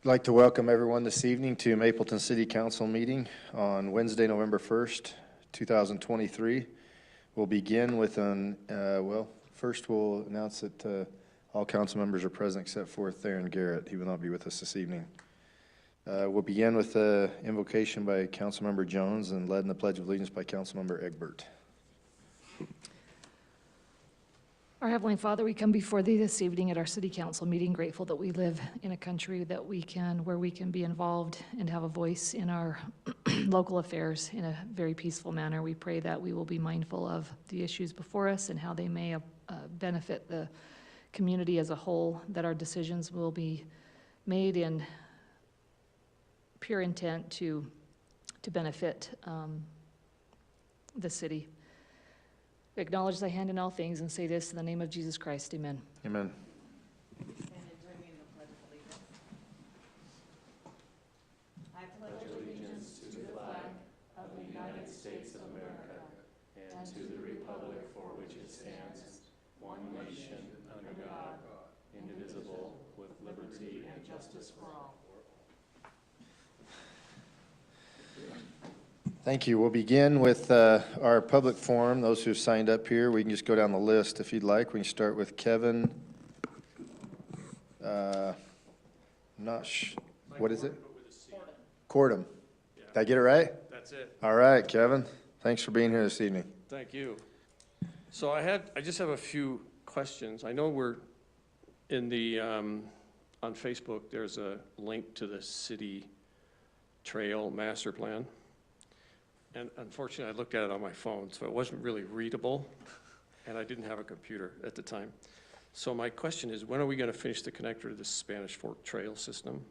I'd like to welcome everyone this evening to Mapleton City Council meeting on Wednesday, November 1st, 2023. We'll begin with first we'll announce that all council members are present except for Theron Garrett. He will not be with us this evening. We'll begin with the invocation by Councilmember Jones and led in the Pledge of Allegiance by Councilmember Egbert. Our Heavenly Father, we come before Thee this evening at our City Council meeting, grateful that we live in a country where we can be involved and have a voice in our local affairs in a very peaceful manner. We pray that we will be mindful of the issues before us and how they may benefit the community as a whole, that our decisions will be made in pure intent to benefit the city. We acknowledge Thy hand in all things and say this in the name of Jesus Christ. Amen. Amen. I pledge allegiance to the flag of the United States of America and to the republic for which it stands, one nation, under God, indivisible, with liberty and justice for all. Thank you. We'll begin with our public forum. Those who have signed up here, we can just go down the list if you'd like. We can start with Kevin. What is it? Cordum. Yeah. Did I get it right? That's it. All right, Kevin. Thanks for being here this evening. Thank you. So I just have a few questions. I know we're in the, on Facebook, there's a link to the city trail master plan. And unfortunately, I looked at it on my phone, so it wasn't really readable, and I didn't have a computer at the time. So my question is, when are we going to finish the connector to the Spanish Fork Trail system?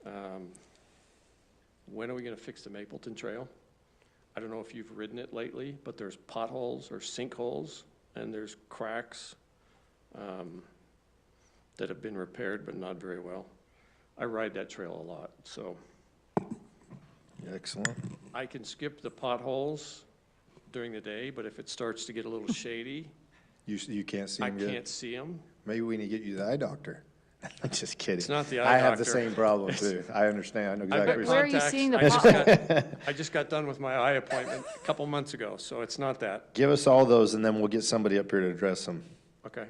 When are we going to fix the Mapleton Trail? I don't know if you've ridden it lately, but there's potholes or sinkholes, and there's cracks that have been repaired, but not very well. I ride that trail a lot, so. Excellent. I can skip the potholes during the day, but if it starts to get a little shady, You can't see I him good? can't see them. Maybe we need to get you the eye doctor. I'm just kidding. It's not the eye I have the doctor. same problem too. I understand. I know I've exactly got what Where are you contacts. seeing the I just got done with my eye appointment a couple months ago, so it's not that. Give us all those and then we'll get somebody up here to address them. Okay.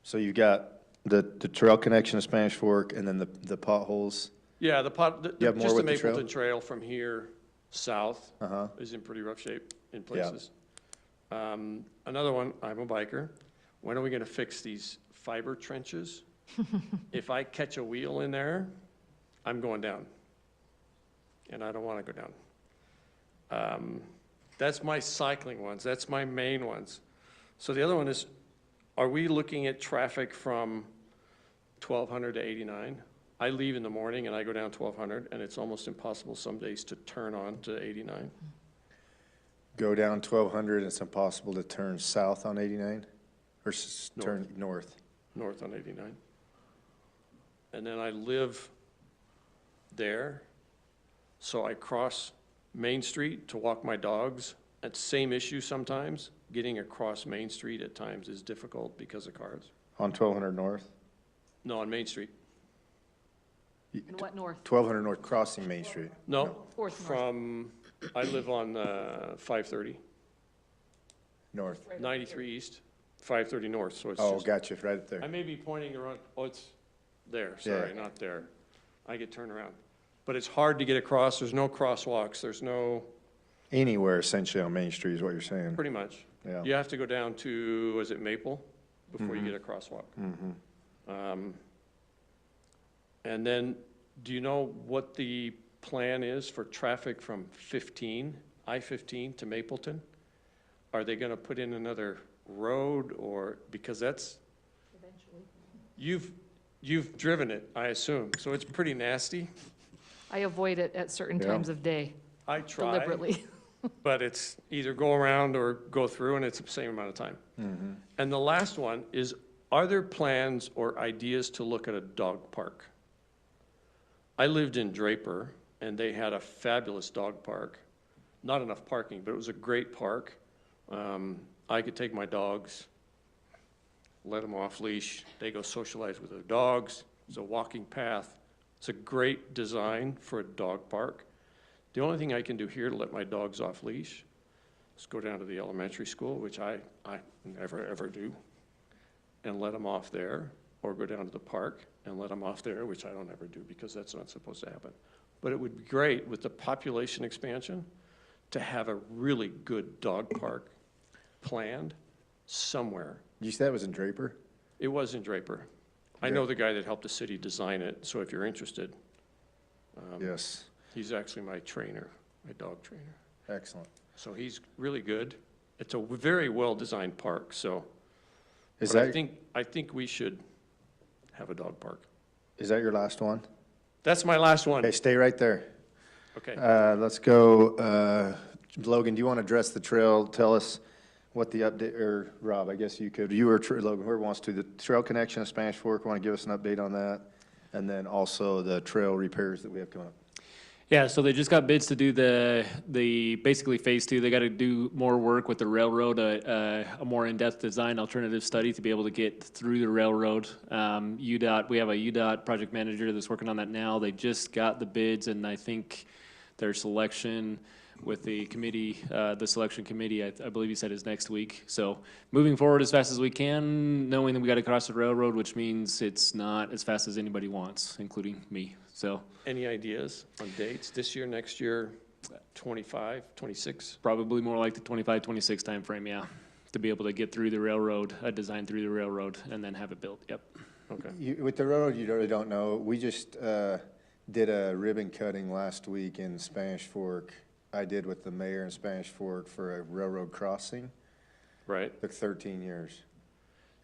So you got the trail connection to Spanish Fork and then the potholes. Yeah, You have more just the with the trail? Mapleton Trail from here south Uh-huh. is in pretty rough shape in places. Another one, I'm a biker. When are we gonna fix these fiber trenches? If I catch a wheel in there, I'm going down. And I don't wanna go down. That's my cycling ones, that's my main ones. So the other one is, are we looking at traffic from 1200 to 89? I leave in the morning and I go down 1200, and it's almost impossible some days to turn on to 89. Go down 1200 and it's impossible to turn south on 89 or turn north. North on 89. And then I live there, so I cross Main Street to walk my dogs. It's same issue sometimes. Getting across Main Street at times is difficult because of cars. On 1200 north? No, on Main Street. And what north? 1200 north crossing Main Street. No, Fourth north. from, I live on 530, North. 93 east, 530 north, so it's Oh, just. gotcha, right up I there. may be pointing around, oh, it's there, sorry, not there. I get turned around. But it's hard to get across, there's no crosswalks, there's no, Anywhere essentially on Main Street is what you're saying. pretty much. Yeah. You have to go down to, was it Maple, before you get a crosswalk? And then, do you know what the plan is for traffic from 15, I-15 to Mapleton? Are they gonna put in another road, or, because that's, you've driven it, I assume, so it's pretty nasty. I avoid it at certain Yeah. times of day I try, deliberately. but it's either go around or go through, and it's the same amount of time. And the last one is, are there plans or ideas to look at a dog park? I lived in Draper, and they had a fabulous dog park. Not enough parking, but it was a great park. I could take my dogs, let them off leash. They go socialize with their dogs. It's a walking path. It's a great design for a dog park. The only thing I can do here to let my dogs off leash is go down to the elementary school, which I never, ever do, and let them off there, or go down to the park and let them off there, which I don't ever do because that's not supposed to happen. But it would be great with the population expansion to have a really good dog park planned somewhere. You said that was in Draper? It was in Draper. I know the guy that helped the city design it, so if you're interested, Yes, he's actually my trainer, my dog trainer. excellent. So he's really good. It's a very well-designed park, so. Is but that, I think we should have a dog park. is that your last one? That's my last one. Okay, stay right there. Okay. Let's go, Logan, do you want to address the trail? Tell us what the update, or Rob, I guess you could, you or Logan, whoever wants to, the trail connection of Spanish Fork, want to give us an update on that? And then also the trail repairs that we have coming up. Yeah, so they just got bids to do the basically phase 2. They got to do more work with the railroad, a more in-depth design alternative study to be able to get through the railroad. UDOT, we have a UDOT project manager that's working on that now. They just got the bids, and I think their selection with the committee, the selection committee, I believe he said is next week. So moving forward as fast as we can, knowing that we got to cross the railroad, which means it's not as fast as anybody wants, including me. So Any ideas on dates this year, next year, 25, 26? probably more like the 25, 26 timeframe, yeah, to be able to get through the railroad, design through the railroad, and then have it built, yep. Okay. With the railroad, you really don't know. We just did a ribbon cutting last week in Spanish Fork. I did with the mayor in Spanish Fork for a railroad crossing. Right. Took 13 years.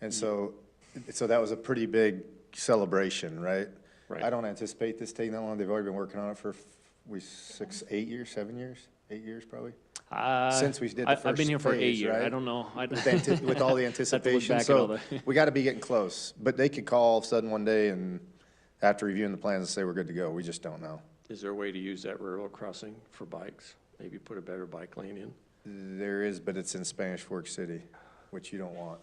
And so that was a pretty big celebration, right? Right. I don't anticipate this taking that long. They've already been working on it for 8 years, 7 years, 8 years probably. Since we did the I've been first here for 8 phase, years, I right? don't know. With all the Have to look anticipation. back at all So the- we got to be getting close. But they could call all of a sudden one day and after reviewing the plans and say we're good to go. We just don't know. Is there a way to use that railroad crossing for bikes? Maybe put a better bike lane in? There is, but it's in Spanish Fork City, which you don't want.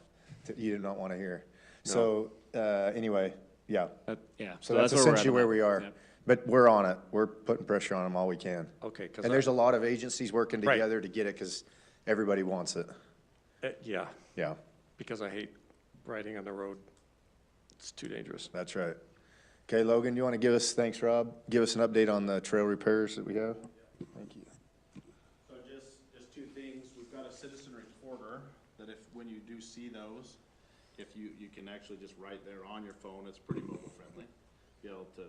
You do not want to hear. So anyway, yeah. Yeah. So that's where we're at essentially on where that. we are. Yep. But we're on it. We're putting pressure on them all we can. Okay. 'Cause And there's a lot of agencies working Right. together to get it because everybody wants it. yeah, Yeah, because I hate riding on the road. It's too dangerous. that's right. Okay, Logan, do you want to give us, thanks, Rob, give us an update on the trail repairs that we have? Thank you. So just two things, we've got a citizen recorder that when you do see those, if you can actually just write there on your phone, it's pretty mobile friendly. Be able to,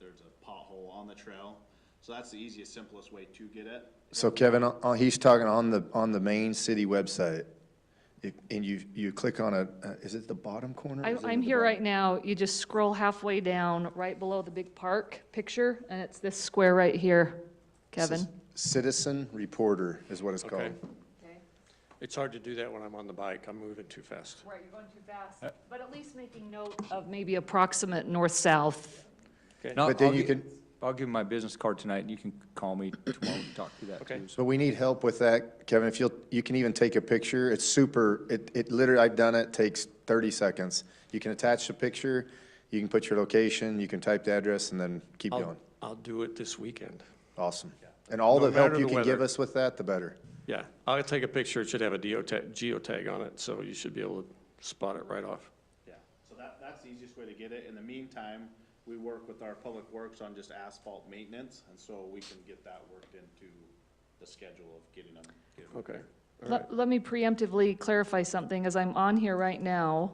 there's a pothole on the trail, so that's the easiest, simplest way to get it. So Kevin, he's talking on the main city website. And you click on is it the bottom corner? Is it I'm at the here bottom? right now. You just scroll halfway down, right below the big park picture, and it's this square right here, Kevin. Citizen Reporter is what it's called. Okay. It's hard to do that when I'm on the bike. I'm moving too fast. Right, you're going too fast, but at least making note of maybe approximate north-south. Okay. No, But then I'll you gi- can, I'll give you my business card tonight, and you can call me tomorrow and talk through that Okay. too. So but we need help with that, Kevin. If you can even take a picture. It's super, it literally, I've done it, takes 30 seconds. You can attach the picture, you can put your location, you can type the address and then keep going. I'll do it this weekend. Awesome. And all No the help matter you the can give weather. us with that, the better. Yeah, I'll take a picture. It should have a geotag on it, so you should be able to spot it right off. Yeah, so that's the easiest way to get it. In the meantime, we work with our public works on just asphalt maintenance, and so we can get that worked into the schedule of getting them. Okay. All right. Let me preemptively clarify something. As I'm on here right now,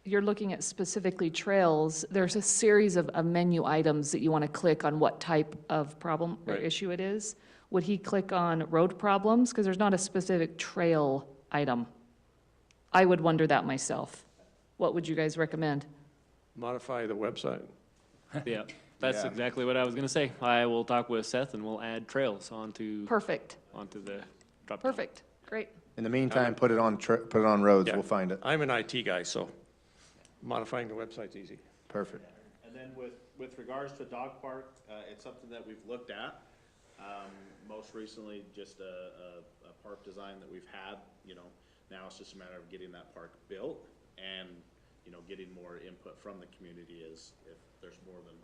you're looking at specifically trails. There's a series of menu items that you want to click on what type of problem or Right. issue it is. Would he click on road problems? Because there's not a specific trail item. I would wonder that myself. What would you guys recommend? Modify the website. Yeah, that's Yeah. exactly what I was gonna say. I will talk with Seth and we'll add trails onto Perfect, the drop down. perfect, great. In the meantime, put it on roads, Yeah. we'll find it. I'm an IT guy, so modifying the website's easy. Perfect. And then with regards to dog park, it's something that we've looked at. Most recently, just a park design that we've had, now it's just a matter of getting that park built. And getting more input from the community is if there's more than,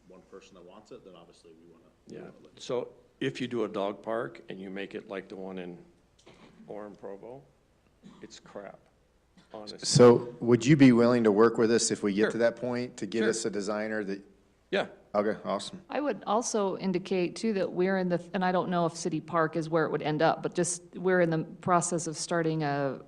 one person that wants it, then obviously we wanna. Yeah, so if you do a dog park and you make it like the one in Orem Provo, it's crap, honestly. So would you be willing to work with us if we get Sure. to that point, to get Sure. us a designer that, Yeah, okay, awesome. I would also indicate too that we're in the, and I don't know if City Park is where it would end up, but just, we're in the process of starting a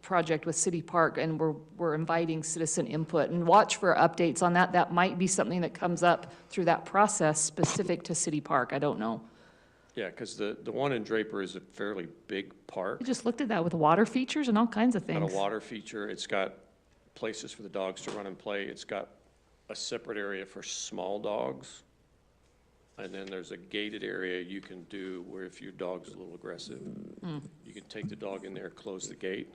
project with City Park, and we're inviting citizen input, and watch for updates on that. That might be something that comes up through that process specific to City Park, I don't know. yeah, because the one in Draper is a fairly big park. I just looked at that with water features and all kinds of Got things. a water feature, it's got places for the dogs to run and play, it's got a separate area for small dogs. And then there's a gated area you can do where if your dog's a little aggressive, you can take the dog in there, close the gate,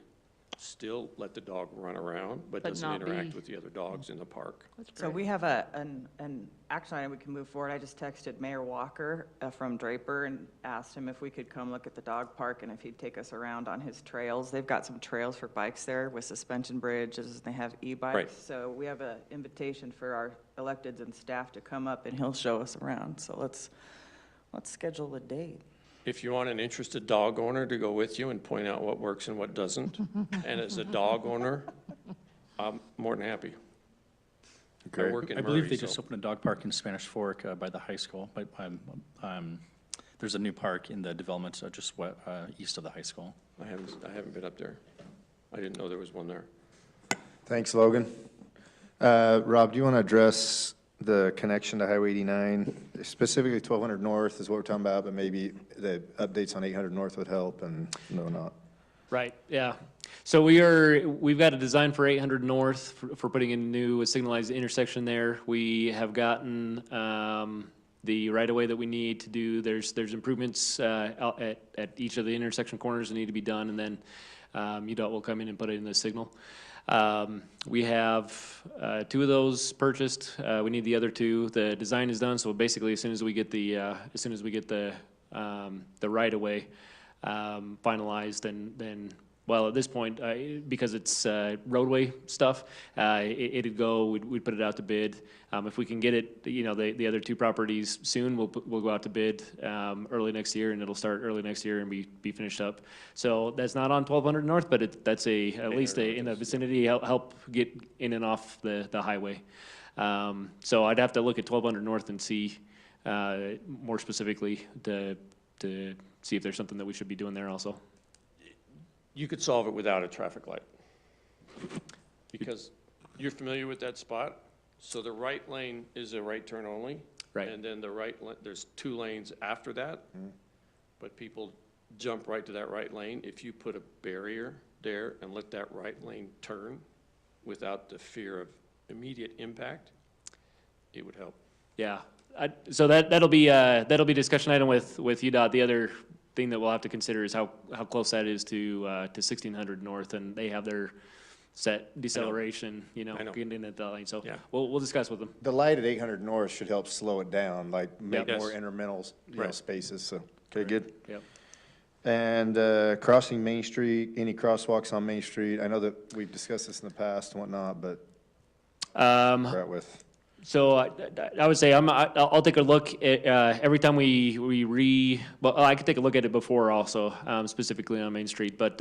still let the dog run around, but But doesn't not interact be- with the other dogs in the park. That's So great. we have an action item we can move forward. I just texted Mayor Walker from Draper and asked him if we could come look at the dog park and if he'd take us around on his trails. They've got some trails for bikes there with suspension bridges, they have e-bikes. Right. So we have an invitation for our electeds and staff to come up and he'll show us around. So let's schedule a date. If you want an interested dog owner to go with you and point out what works and what doesn't, and as a dog owner, I'm more than happy. I Great. work in I believe Murray, they so. just opened a dog park in Spanish Fork by the high school, but there's a new park in the development just east of the high school. I haven't been up there. I didn't know there was one there. Thanks, Logan. Rob, do you want to address the connection to Highway 89? Specifically 1200 North is what we're talking about, but maybe the updates on 800 North would help and no, not. Right, yeah. So we've got a design for 800 North for putting in a new signalized intersection there. We have gotten the right-of-way that we need to do. There's improvements out at each of the intersection corners that need to be done, and then UDOT will come in and put it in the signal. We have 2 of those purchased. We need the other 2. The design is done, so basically as soon as we get the right-of-way finalized, then well, at this point, because it's roadway stuff, it'd go, we'd put it out to bid. If we can get it, the other 2 properties soon, we'll go out to bid early next year, and it'll start early next year and be finished up. So that's not on 1200 North, but that's at least in the vicinity, help get in and off the highway. So I'd have to look at 1200 North and see more specifically to see if there's something that we should be doing there also. You could solve it without a traffic light. Because you're familiar with that spot, so the right lane is a right turn only. Right. And then there's 2 lanes after that, but people jump right to that right lane. If you put a barrier there and let that right lane turn without the fear of immediate impact, it would help. Yeah, so that'll be discussion item with UDOT. The other thing that we'll have to consider is how close that is to 1600 North, and they have their set deceleration, I know. getting in at that lane. So Yeah. we'll discuss with them. The light at 800 North should help slow it down, like make Yes. more intermittal Right. spaces, so, okay, good. Yep. And crossing Main Street, any crosswalks on Main Street? I know that we've discussed this in the past and whatnot, but we're at with. So I would say I'll take a look at every time well, I could take a look at it before also, specifically on Main Street. But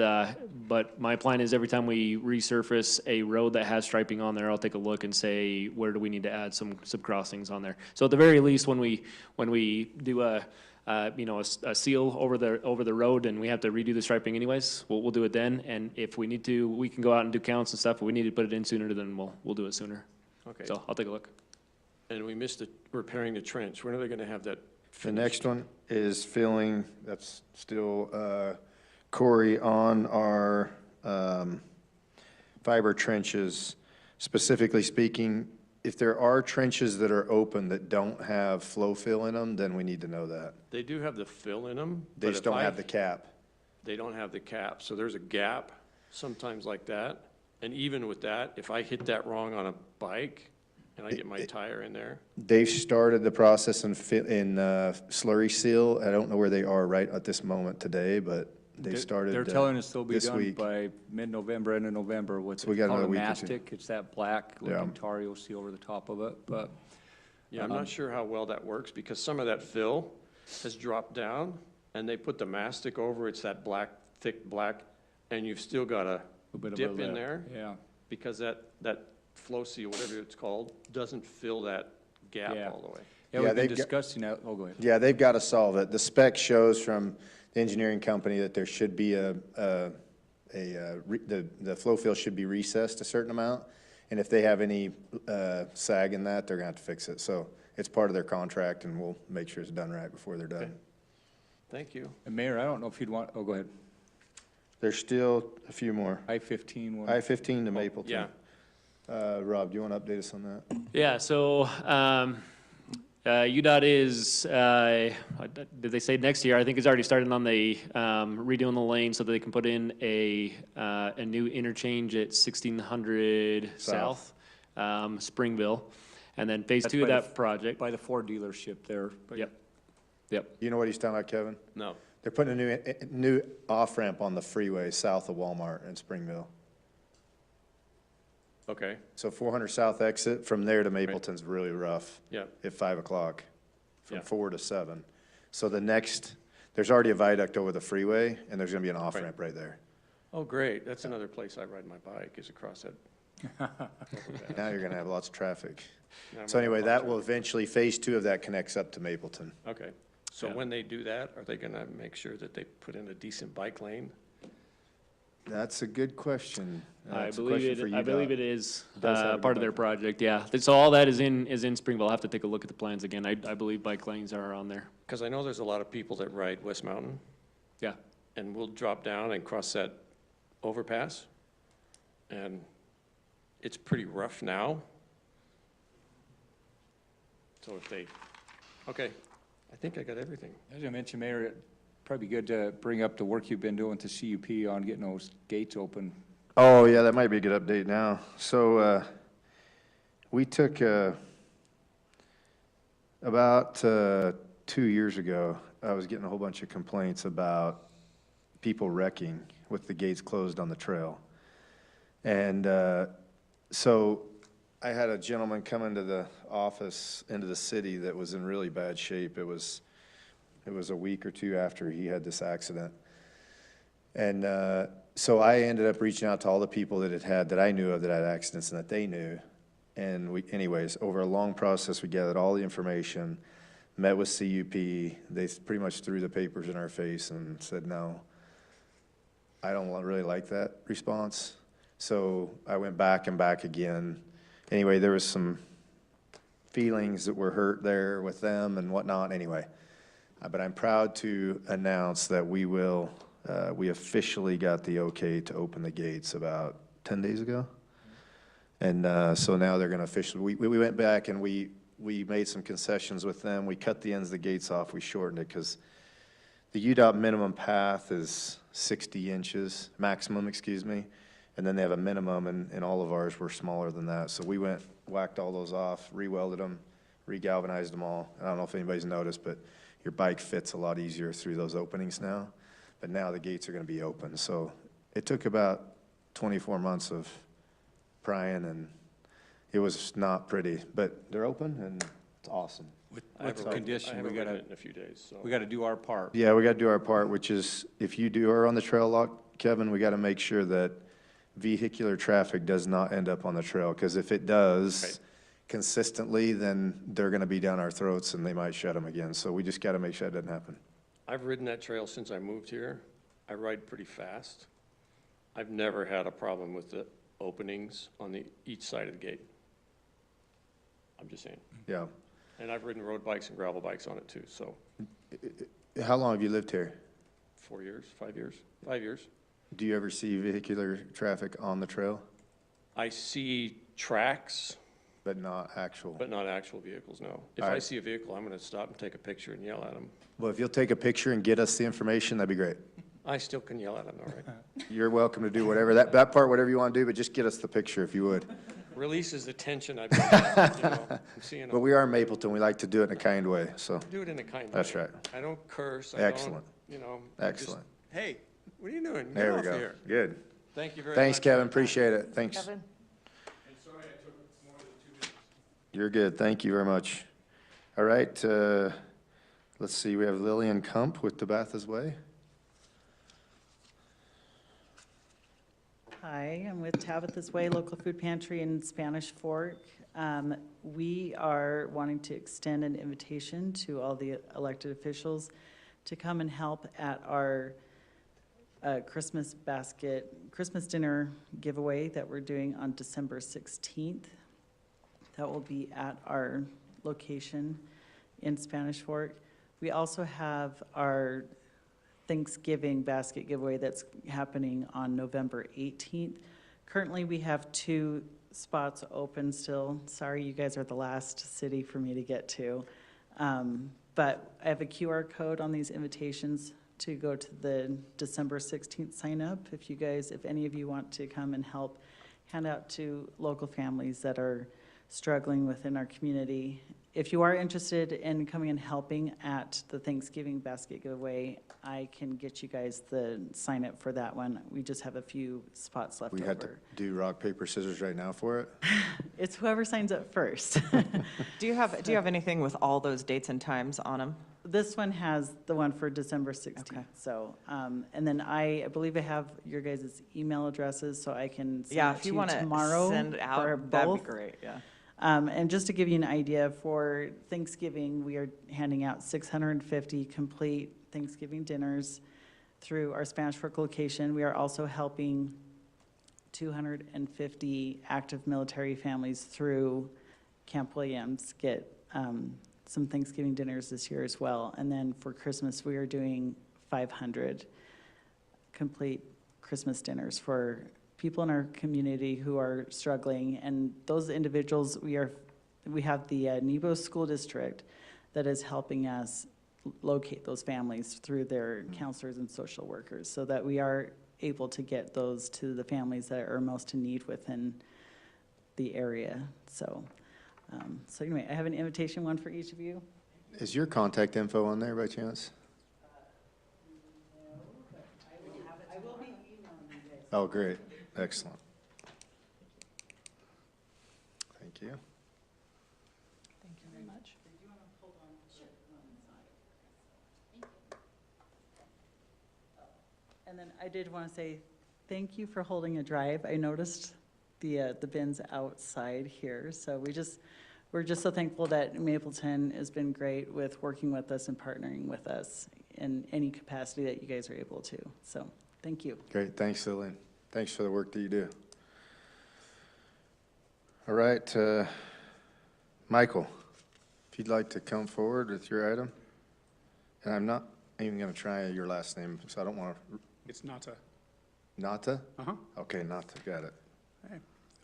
my plan is every time we resurface a road that has striping on there, I'll take a look and say, where do we need to add some crossings on there? So at the very least, when we do a seal over the road and we have to redo the striping anyways, we'll do it then. And if we need to, we can go out and do counts and stuff. If we need to put it in sooner, then we'll do it sooner. Okay. So I'll take a look. And we missed repairing the trench. When are they gonna have that The finished? next one is filling, that's still Corey, on our fiber trenches. Specifically speaking, if there are trenches that are open that don't have flow fill in them, then we need to know that. They do have the fill in them. They just don't have the cap. They don't have the cap, so there's a gap sometimes like that. And even with that, if I hit that wrong on a bike and I get my tire in there, They've started the process in slurry seal. I don't know where they are right at this moment today, but they started. They're telling us they'll be this done week. by mid-November, end of November with So we got called another a week or two. mastic. It's that black Yeah. looking tar you'll see over the top of it, but Yeah, I'm not sure how well that works, because some of that fill has dropped down, and they put the mastic over, it's that black, thick black, and you've still got a a bit of a dip in lip. there, Yeah, because that flow seal, whatever it's called, doesn't fill that gap Yeah. all the way. yeah, Yeah, we've been they've got- discussing that, oh, go ahead. Yeah, they've got to solve it. The spec shows from the engineering company that there should be the flow field should be recessed a certain amount. And if they have any sag in that, they're gonna have to fix it. So it's part of their contract, and we'll make sure it's done right before they're Okay. done. Thank you. And Mayor, I don't know if you'd want, oh, go ahead. There's still a few more. I-15 one. I-15 to Mapleton. Yeah. Rob, do you want to update us on that? Yeah, so, UDOT is, did they say next year? I think it's already started on the, redoing the lane so that they can put in a new interchange at 1600 South, Springville. And then phase That's two of by the that project. By the Ford dealership there. but- Yep, yep. You know what he's talking about, Kevin? No. They're putting a new off-ramp on the freeway south of Walmart in Springville. Okay, So 400 South exit, from there to Mapleton's really rough. yeah, At 5 o'clock, from Yeah. 4 to 7. So the next, there's already a viaduct over the freeway, and there's gonna be an off-ramp right there. oh, great, that's another place I ride my bike, is across that. Now you're gonna have lots of traffic. Now I'm So gonna anyway, have that lots will eventually, phase 2 of that connects up to Mapleton. of- Okay, so Yeah. when they do that, are they gonna make sure that they put in a decent bike lane? That's a good question. I That's a believe question for it, I believe UDOT. it is, Does have a part of good their bike project, yeah. So all that is in Springville. I'll have to take a look at the plans again. I believe bike lanes are on there. Because I know there's a lot of people that ride West Mountain, Yeah. and we'll drop down and cross that overpass, and it's pretty rough now. So if they, okay, I think I got everything. As I mentioned, Mayor, it'd probably be good to bring up the work you've been doing to CUP on getting those gates open. Oh, yeah, that might be a good update now. So, we took, about 2 years ago, I was getting a whole bunch of complaints about people wrecking with the gates closed on the trail. And so I had a gentleman come into the office, into the city, that was in really bad shape. It was a week or two after he had this accident. And so I ended up reaching out to all the people that I knew of that had accidents and that they knew. And anyways, over a long process, we gathered all the information, met with CUP. They pretty much threw the papers in our face and said, no, I don't really like that response. So I went back and back again. Anyway, there was some feelings that were hurt there with them and whatnot. Anyway, but I'm proud to announce that we officially got the okay to open the gates about 10 days ago. And so now they're going to officially, we went back and we made some concessions with them. We cut the ends of the gates off. We shortened it because the UDOT minimum path is 60 inches, maximum, excuse me. And then they have a minimum, and all of ours were smaller than that. So we whacked all those off, re-welded them, re-galvanized them all. I don't know if anybody's noticed, but your bike fits a lot easier through those openings now. But now the gates are going to be open. So it took about 24 months of prying, and it was not pretty. But they're open, and it's awesome. With I the haven't condition, we ridden gotta, it in a few days, so. we gotta do our part. Yeah, we got to do our part, which is, if you are on the trail lock, Kevin, we got to make sure that vehicular traffic does not end up on the trail, because if it does Right. consistently, then they're going to be down our throats, and they might shut them again. So we just got to make sure that doesn't happen. I've ridden that trail since I moved here. I ride pretty fast. I've never had a problem with the openings on each side of the gate. I'm just saying. Yeah. And I've ridden road bikes and gravel bikes on it too, so How long have you lived here? 4 years, 5 years, 5 years. Do you ever see vehicular traffic on the trail, I see tracks, but not actual? but not actual vehicles, no. If All I right. see a vehicle, I'm gonna stop and take a picture and yell at them. Well, if you'll take a picture and get us the information, that'd be great. I still can yell at them, all right? You're welcome to do that part, whatever you want to do, but just get us the picture if you would. Releases the tension I've been, I'm seeing But them. we are in Mapleton. We like to do it in a kind way, so. Do it in a kind way. That's right. I don't curse. I Excellent. don't, I just- Excellent. Hey, What are you doing? Get There we off go. here. Good. Thank you very much. Thanks, for your Kevin. time. Appreciate it. Thanks. Kevin? You're good. Thank you very much. All right, let's see, we have Lillian Kump with Tabatha's Way. Hi, I'm with Tabitha's Way Local Food Pantry in Spanish Fork. We are wanting to extend an invitation to all the elected officials to come and help at our Christmas dinner giveaway that we're doing on December 16th. That will be at our location in Spanish Fork. We also have our Thanksgiving basket giveaway that's happening on November 18th. Currently, we have 2 spots open still. Sorry, you guys are the last city for me to get to. But I have a QR code on these invitations to go to the December 16th sign up. If any of you want to come and help hand out to local families that are struggling within our community. If you are interested in coming and helping at the Thanksgiving basket giveaway, I can get you guys the sign up for that one. We just have a few spots left We had to over. do rock, paper, scissors right now for it. It's whoever signs up first. Do you have anything with all those dates and times on them? This one has the one for December 16th. Okay. So, and then I believe I have your guys' email addresses, so I can Yeah, send it if to you you want to tomorrow send for out, that'd be both. great, yeah. And just to give you an idea, for Thanksgiving, we are handing out 650 complete Thanksgiving dinners through our Spanish Fork location. We are also helping 250 active military families through Camp Williams get some Thanksgiving dinners this year as well. And then for Christmas, we are doing 500 complete Christmas dinners for people in our community who are struggling. And those individuals, we have the Nebo School District that is helping us locate those families through their counselors and social workers, so that we are able to get those to the families that are most in need within the area. So anyway, I have an invitation, one for each of you. Is your contact info on there by chance? I will be emailing you guys. Oh, great. Excellent. Thank you. Thank you very much. And then I did want to say, thank you for holding a drive. I noticed the bins outside here, so we're just so thankful that Mapleton has been great with working with us and partnering with us in any capacity that you guys are able to. So, thank you. Great. Thanks, Lillian. Thanks for the work that you do. All right, Michael, if you'd like to come forward with your item. And I'm not even going to try your last name, so I don't want to. It's Nata. Nata? Uh-huh. Okay, Nata, got it. Hey.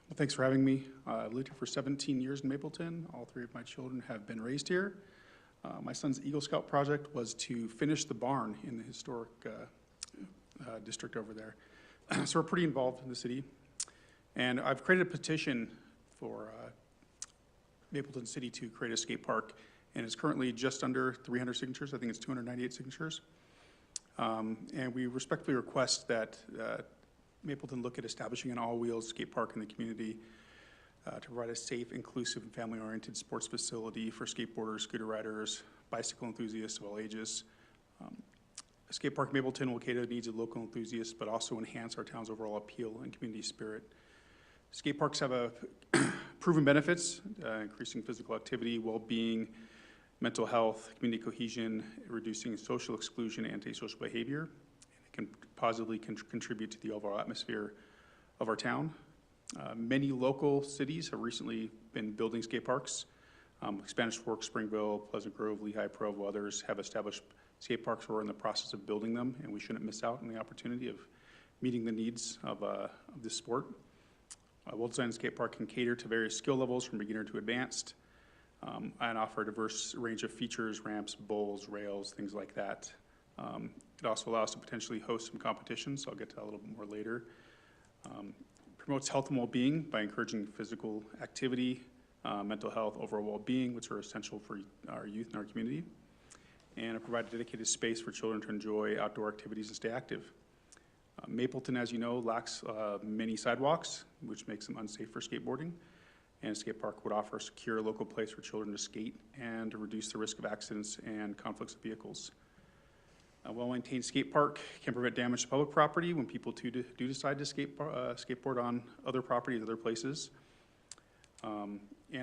Well, thanks for having me. I've lived here for 17 years in Mapleton. All 3 of my children have been raised here. My son's Eagle Scout project was to finish the barn in the historic district over there. So we're pretty involved in the city. And I've created a petition for Mapleton City to create a skate park. And it's currently just under 300 signatures. I think it's 298 signatures. And we respectfully request that Mapleton look at establishing an all-wheels skate park in the community to provide a safe, inclusive, and family-oriented sports facility for skateboarders, scooter riders, bicycle enthusiasts of all ages. A skate park in Mapleton will cater to the needs of local enthusiasts, but also enhance our town's overall appeal and community spirit. Skate parks have proven benefits, increasing physical activity, well-being, mental health, community cohesion, reducing social exclusion, antisocial behavior. It can positively contribute to the overall atmosphere of our town. Many local cities have recently been building skate parks. Spanish Fork, Springville, Pleasant Grove, Lehigh, Provo, others have established skate parks. We're in the process of building them, and we shouldn't miss out on the opportunity of meeting the needs of this sport. A well-designed skate park can cater to various skill levels from beginner to advanced, and offer a diverse range of features, ramps, bowls, rails, things like that. It also allows us to potentially host some competitions, so I'll get to that a little bit more later. Promotes health and well-being by encouraging physical activity, mental health, overall well-being, which are essential for our youth in our community. And it provides a dedicated space for children to enjoy outdoor activities and stay active. Mapleton, as you know, lacks many sidewalks, which makes them unsafe for skateboarding. And a skate park would offer a secure local place for children to skate and to reduce the risk of accidents and conflicts of vehicles. A well-maintained skate park can prevent damage to public property when people do decide to skateboard on other properties, other places. And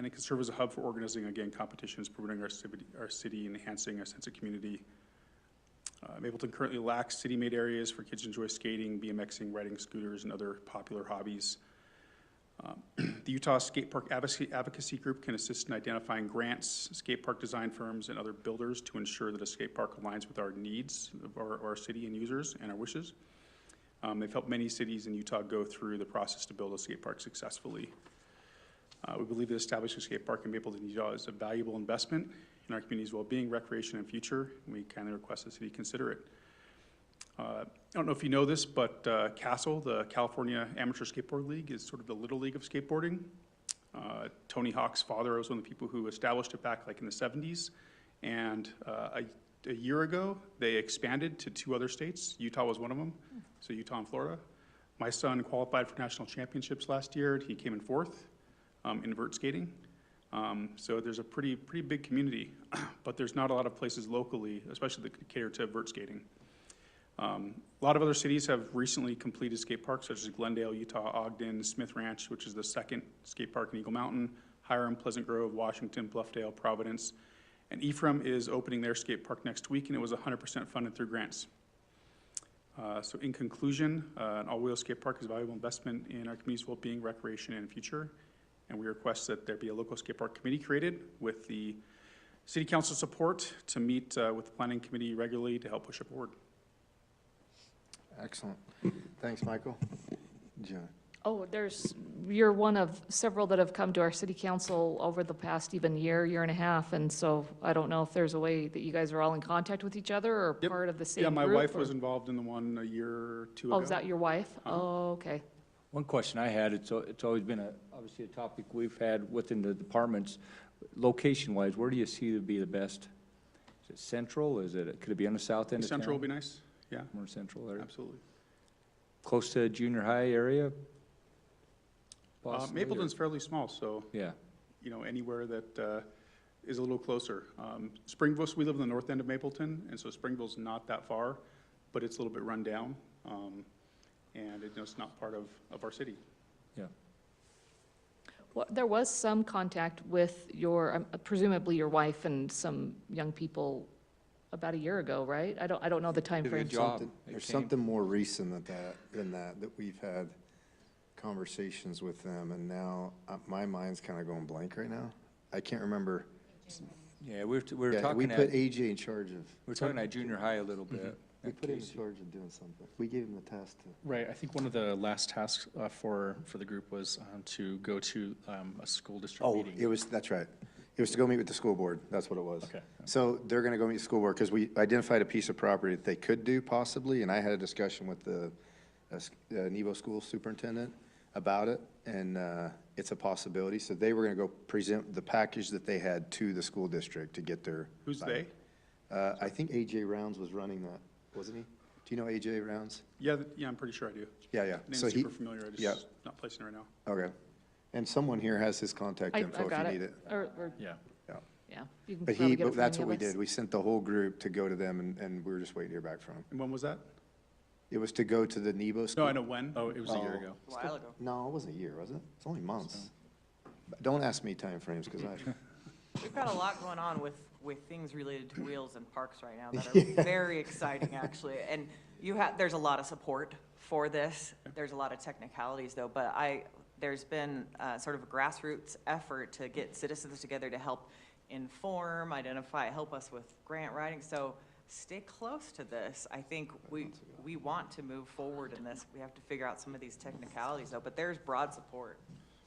it can serve as a hub for organizing, again, competitions, promoting our city, and enhancing a sense of community. Mapleton currently lacks city-made areas for kids to enjoy skating, BMXing, riding scooters, and other popular hobbies. The Utah Skate Park Advocacy Group can assist in identifying grants, skate park design firms, and other builders to ensure that a skate park aligns with our needs of our city and users and our wishes. They've helped many cities in Utah go through the process to build a skate park successfully. We believe that establishing a skate park in Mapleton, Utah is a valuable investment in our community's well-being, recreation, and future, and we kindly request the city consider it. I don't know if you know this, but CASL, the California Amateur Skateboard League, is sort of the little league of skateboarding. Tony Hawk's father was one of the people who established it back like in the 70s. And a year ago, they expanded to 2 other states. Utah was one of them, so Utah and Florida. My son qualified for national championships last year. He came in 4th in vert skating. So there's a pretty big community, but there's not a lot of places locally, especially that cater to vert skating. A lot of other cities have recently completed skate parks, such as Glendale, Utah, Ogden, Smith Ranch, which is the 2nd skate park in Eagle Mountain, Hiram, Pleasant Grove, Washington, Bluffdale, Providence, and Ephraim is opening their skate park next week, and it was 100% funded through grants. So in conclusion, an all-wheel skate park is a valuable investment in our community's well-being, recreation, and future, and we request that there be a local skate park committee created with the city council support to meet with the planning committee regularly to help push it forward. Excellent. Thanks, Michael. John. Oh, you're one of several that have come to our city council over the past even year and a half, and so I don't know if there's a way that you guys are all in contact with each other or Yep. part of the same Yeah, group? my wife or- was involved in the one a year or 2 ago. Oh, is that your wife? Oh, okay. One question I had, it's always been obviously a topic we've had within the departments. Location-wise, where do you see to be the best? Is it central? Could it be on the south end of town? Central would be nice, yeah, More central area? absolutely. Close to junior high area? Possibly, or- Mapleton's fairly small, so, Yeah, you know, anywhere that is a little closer. Springville, we live in the north end of Mapleton, and so Springville's not that far, but it's a little bit run down, and it's not part of our city. yeah. Well, there was some contact with presumably your wife and some young people about a year ago, right? I don't know the Did a timeframe. good job. There's They came. something more recent than that we've had conversations with them, and now my mind's kind of going blank right now. I can't remember. Yeah, we were Yeah, we talking put at, AJ in charge of. we were talking at junior high a little bit. We at put him in Casey. charge of doing something. We gave him the task to. Right, I think one of the last tasks for the group was to go to a school district Oh, meeting. that's right. It was to go meet with the school board. That's what it was. Okay. So they're gonna go meet the school board, because we identified a piece of property that they could do possibly, and I had a discussion with the Nevo school superintendent about it, and it's a possibility. So they were gonna go present the package that they had to the school district to get their. Who's they? I think AJ Rounds was running that, wasn't he? Do you know AJ Rounds? Yeah, I'm pretty sure I do. Yeah. Name's So he, super familiar, I yeah. just not placing it right now. okay. And someone here has his contact I info if got you need it. it. Or, Yeah. yeah. You can But probably get it but from that's any what we of us. did. We sent the whole group to go to them, and we were just waiting to hear back from them. And when was that? It was to go to the Nebo school. No, I know when. Oh, it was a year ago. A while ago. No, it wasn't a year, was it? It's only months. But don't ask me timeframes, because We've got a lot going on with things related to wheels and parks right now that are very exciting, actually. And there's a lot of support for this. There's a lot of technicalities, though, but there's been sort of a grassroots effort to get citizens together to help inform, identify, help us with grant writing. So stay close to this. I think we want to move forward in this. We have to figure out some of these technicalities, though, but there's broad support.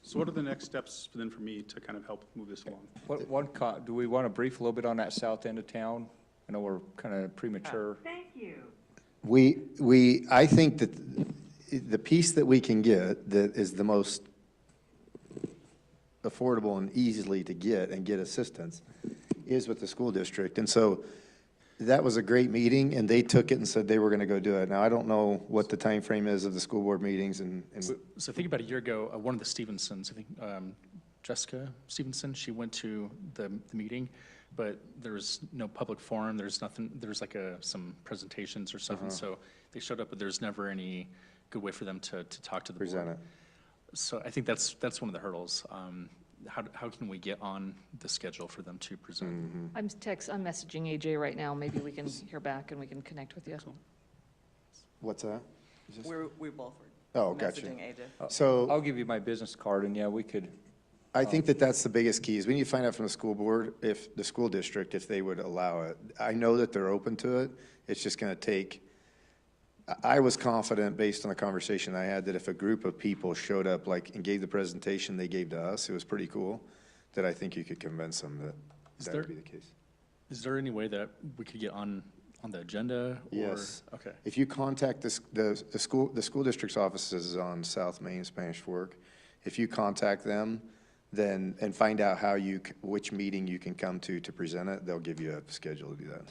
So what are the next steps then for me to kind of help move this along? Do we want to brief a little bit on that south end of town? I know we're kind of premature. I think that the piece that we can get that is the most affordable and easily to get and get assistance is with the school district. And so That was a great meeting, and they took it and said they were gonna go do it. Now, I don't know what the time frame is of the school board meetings and So I think about a year ago, one of the Stevensons, I think Jessica Stevenson, she went to the meeting, but there was no public forum, there's nothing, there's like some presentations or something, so they showed up, but there's never any good way for them to talk to the board. present it. So I think that's one of the hurdles. How can we get on the schedule for them to present? I'm messaging AJ right now. Maybe we can hear back and we can connect with you. What's that? We both were Oh, gotcha. messaging AJ. So I'll give you my business card, and yeah, we could, I think that that's the biggest key, is we need to find out from the school board, if the school district, if they would allow it. I know that they're open to it. It's just gonna take, I was confident, based on the conversation I had, that if a group of people showed up, like, and gave the presentation they gave to us, it was pretty cool, that I think you could convince them that that would be the case. Is there any way that we could get on the agenda? Or- Yes. Okay. If you contact the school district's office is on South Main, Spanish Fork. If you contact them, then, and find out how which meeting you can come to present it, they'll give you a schedule to do that.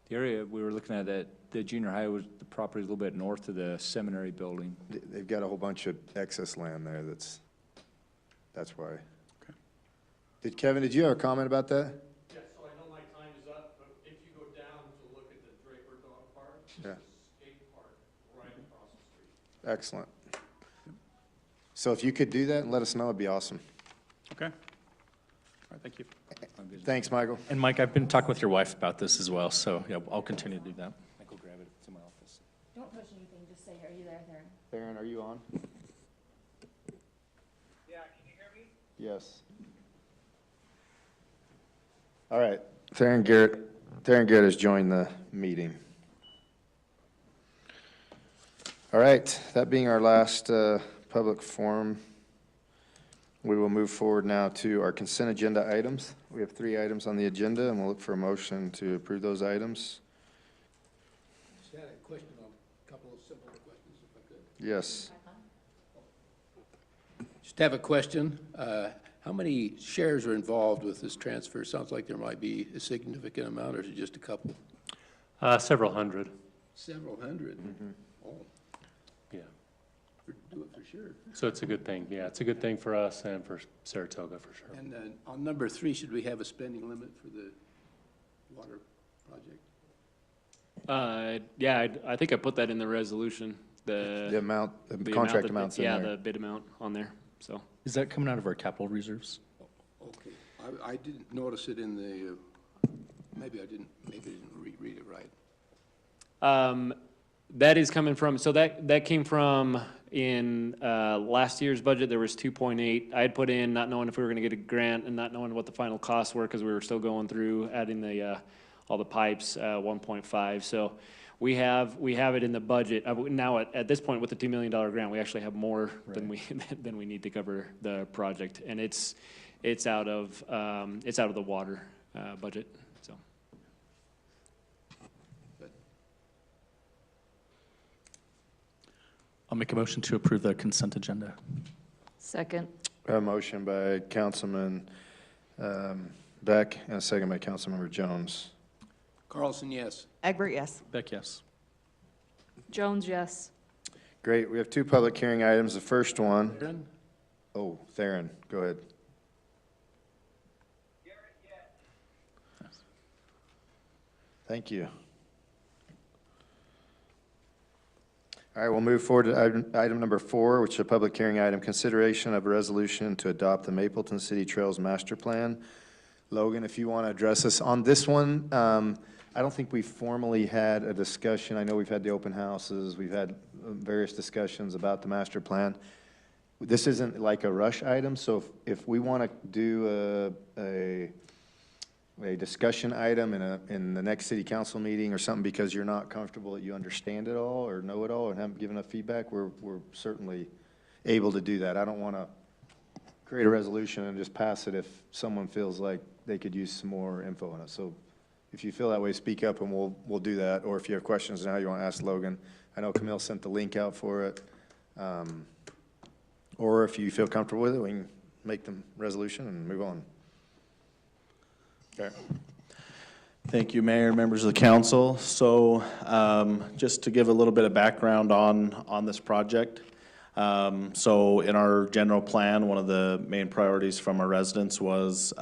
the area we were looking at, that the junior high was, the property a little bit north of the seminary building. They've got a whole bunch of excess land there, that's why. Kevin, did you have a comment about that? Yeah, so I know my time is up, but if you go down to look at the Draper Dog Park, Yeah. there's a skate park right across the street. Excellent. So if you could do that and let us know, it'd be awesome. Okay. All right, thank you. Thanks, Michael. And Mike, I've been talking with your wife about this as well, so yeah, I'll continue to do that. I go grab it, it's in my office. Don't push anything, just say, are you there, Theron? Theron, are you on? Yeah, can you hear me? Yes. All right, Theron Garrett has joined the meeting. All right, that being our last public forum, we will move forward now to our consent agenda items. We have 3 items on the agenda, and we'll look for a motion to approve those items. Just had a question on a couple of simple questions, if I could. Yes. Just have a question. How many shares are involved with this transfer? Sounds like there might be a significant amount, or is it just a couple? Several hundred, Several hundred? Oh, yeah. do it for sure. So it's a good thing, yeah, it's a good thing for us and for Saratoga, for sure. And on number 3, should we have a spending limit for the water project? Yeah, I think I put that in the resolution, The amount, the the contract amount amounts in yeah, there. the bid amount on there, so. Is that coming out of our capital reserves? Okay. I didn't notice it in the, maybe I didn't read it right. That is coming from, so that came from in last year's budget, there was 2.8. I had put in, not knowing if we were gonna get a grant and not knowing what the final costs were, because we were still going through adding the, all the pipes, 1.5. So we have it in the budget. Now, at this point, with the $2 million grant, we actually have more than we need to cover the project. And it's out of the water budget, so. I'll make a motion to approve the consent agenda. Second. A motion by Councilman Beck and a second by Councilmember Jones. Carlson, yes. Egbert, yes. Beck, yes. Jones, yes. Great, we have 2 public hearing items. The first one, Theron? oh, Theron, go ahead. Thank you. All right, we'll move forward to item number 4, which is a public hearing item, consideration of a resolution to adopt the Mapleton City Trails Master Plan. Logan, if you want to address us on this one, I don't think we formally had a discussion. I know we've had the open houses, we've had various discussions about the master plan. This isn't like a rush item, so if we want to do a discussion item in the next city council meeting or something because you're not comfortable that you understand it all or know it all and haven't given enough feedback, we're certainly able to do that. I don't want to create a resolution and just pass it if someone feels like they could use some more info on it. So if you feel that way, speak up and we'll do that. Or if you have questions now you want to ask Logan. I know Camille sent the link out for it. Or if you feel comfortable with it, we can make the resolution and move on. Okay. Thank you, Mayor, members of the council. So just to give a little bit of background on this project. So in our general plan, one of the main priorities from our residents was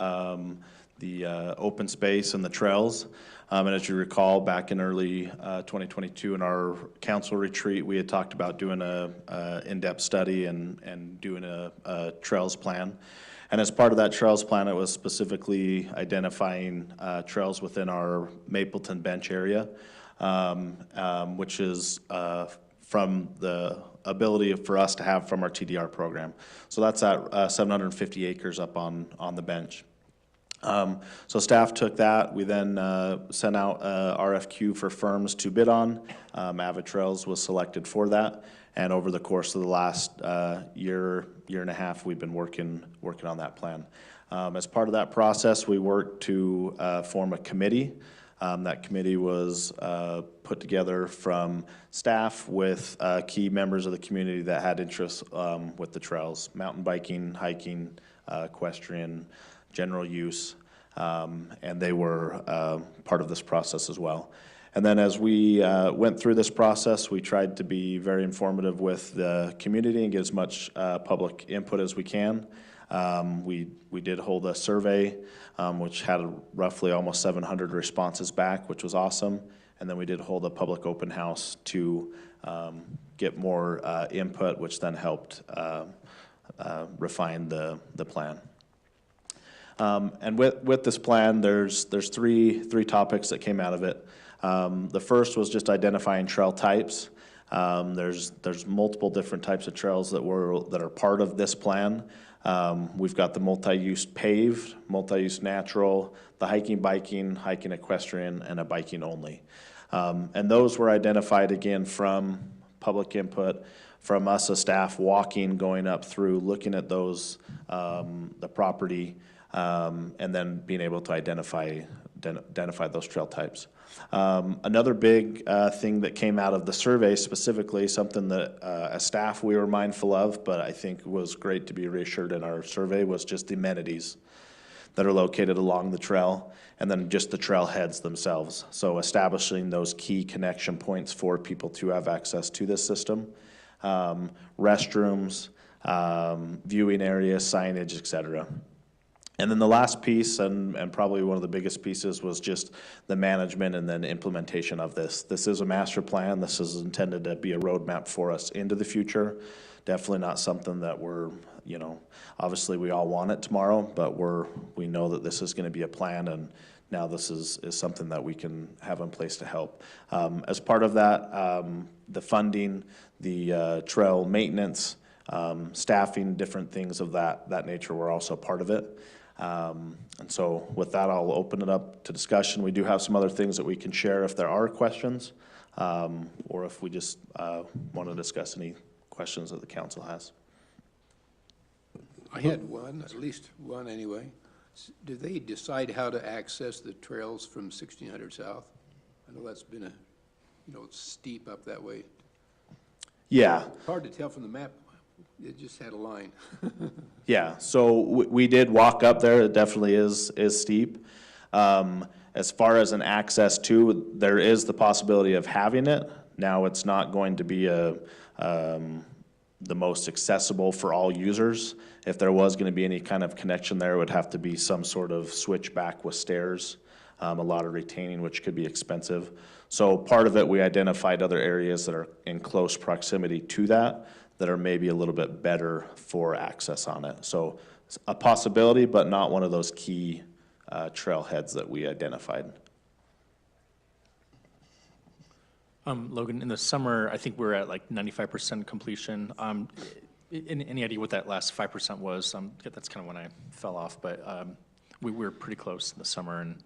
the open space and the trails. And as you recall, back in early 2022 in our council retreat, we had talked about doing a in-depth study and doing a trails plan. And as part of that trails plan, it was specifically identifying trails within our Mapleton Bench area, which is from the ability for us to have from our TDR program. So that's at 750 acres up on the bench. So staff took that. We then sent out RFQ for firms to bid on. Avid Trails was selected for that. And over the course of the last year and a half, we've been working on that plan. As part of that process, we worked to form a committee. That committee was put together from staff with key members of the community that had interests with the trails: mountain biking, hiking, equestrian, general use, and they were part of this process as well. And then as we went through this process, we tried to be very informative with the community and get as much public input as we can. We did hold a survey, which had roughly almost 700 responses back, which was awesome. And then we did hold a public open house to get more input, which then helped refine the plan. And with this plan, there's three topics that came out of it. The first was just identifying trail types. There's multiple different types of trails that are part of this plan. We've got the multi-use paved, multi-use natural, the hiking, biking, hiking equestrian, and a biking only. And those were identified again from public input, from us as staff walking, going up through, looking at those, the property, and then being able to identify those trail types. Another big thing that came out of the survey, specifically something that as staff we were mindful of, but I think was great to be reassured in our survey, was just the amenities that are located along the trail, and then just the trailheads themselves. So establishing those key connection points for people to have access to this system, restrooms, viewing areas, signage, et cetera. And then the last piece, and probably one of the biggest pieces, was just the management and then implementation of this. This is a master plan. This is intended to be a roadmap for us into the future. Definitely not something that we're, obviously we all want it tomorrow, but we know that this is going to be a plan, and now this is something that we can have in place to help. As part of that, the funding, the trail maintenance, staffing, different things of that nature were also part of it. And so with that, I'll open it up to discussion. We do have some other things that we can share if there are questions, or if we just want to discuss any questions that the council has. I had one, at least one anyway. Did they decide how to access the trails from 1600 South? I know that's been it's steep up that way. Yeah. Hard to tell from the map. It just had a line. Yeah, so we did walk up there. It definitely is steep. As far as an access to, there is the possibility of having it. Now, it's not going to be the most accessible for all users. If there was going to be any kind of connection there, it would have to be some sort of switchback with stairs, a lot of retaining, which could be expensive. So part of it, we identified other areas that are in close proximity to that are maybe a little bit better for access on it. So it's a possibility, but not one of those key trailheads that we identified. Logan, in the summer, I think we're at like 95% completion. Any idea what that last 5% was? That's kind of when I fell off, but we were pretty close in the summer. And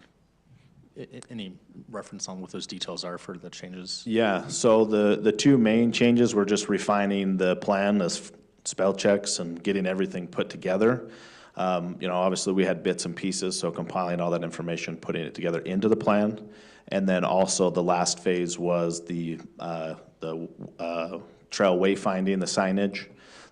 any reference on what those details are for the changes? Yeah, so the two main changes were just refining the plan, as spell checks and getting everything put together. Obviously we had bits and pieces, so compiling all that information, putting it together into the plan. And then also the last phase was the trail wayfinding, the signage,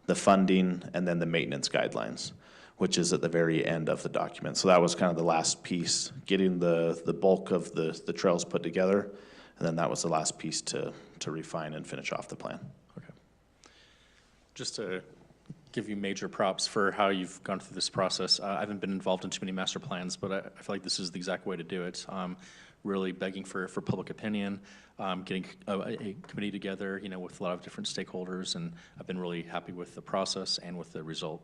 the funding, and then the maintenance guidelines. which is at the very end of the document. So that was kind of the last piece, getting the bulk of the trails put together, and then that was the last piece to refine and finish off the plan. Okay. Just to give you major props for how you've gone through this process. I haven't been involved in too many master plans, but I feel like this is the exact way to do it. Really begging for public opinion, getting a committee together, you know, with a lot of different stakeholders, and I've been really happy with the process and with the result.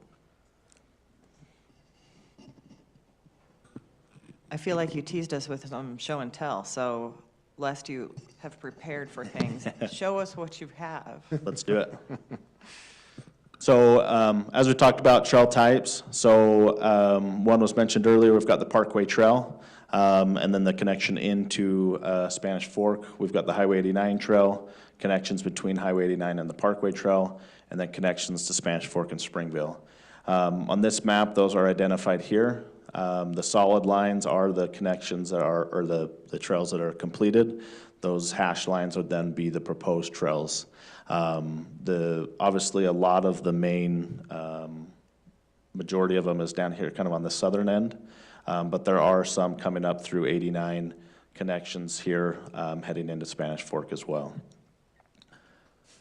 I feel like you teased us with some show and tell, so lest you have prepared for things, show us what you have. Let's do it. So as we talked about trail types, so one was mentioned earlier, we've got the Parkway Trail, and then the connection into Spanish Fork. We've got the Highway 89 Trail, connections between Highway 89 and the Parkway Trail, and then connections to Spanish Fork and Springville. On this map, those are identified here. The solid lines are the connections that are, or the trails that are completed. Those hash lines would then be the proposed trails. Obviously, a lot of the main, majority of them is down here, kind of on the southern end, but there are some coming up through 89 connections here, heading into Spanish Fork as well.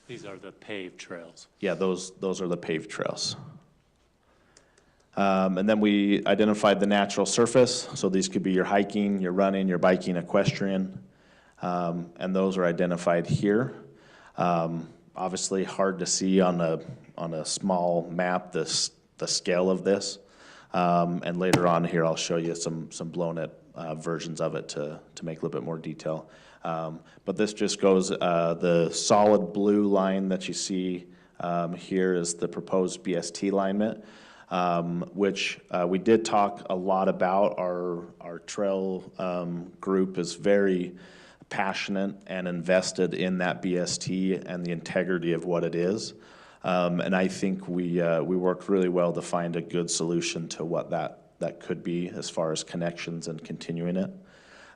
These are the paved trails. Yeah, those are the paved trails. And then we identified the natural surface, so these could be your hiking, your running, your biking, equestrian, and those are identified here. Obviously hard to see on a small map the scale of this, and later on here I'll show you some blown up versions of it to make a little bit more detail. But this just goes, the solid blue line that you see here is the proposed BST alignment, which we did talk a lot about. Our trail group is very passionate and invested in that BST and the integrity of what it is. And I think we worked really well to find a good solution to what that could be as far as connections and continuing it.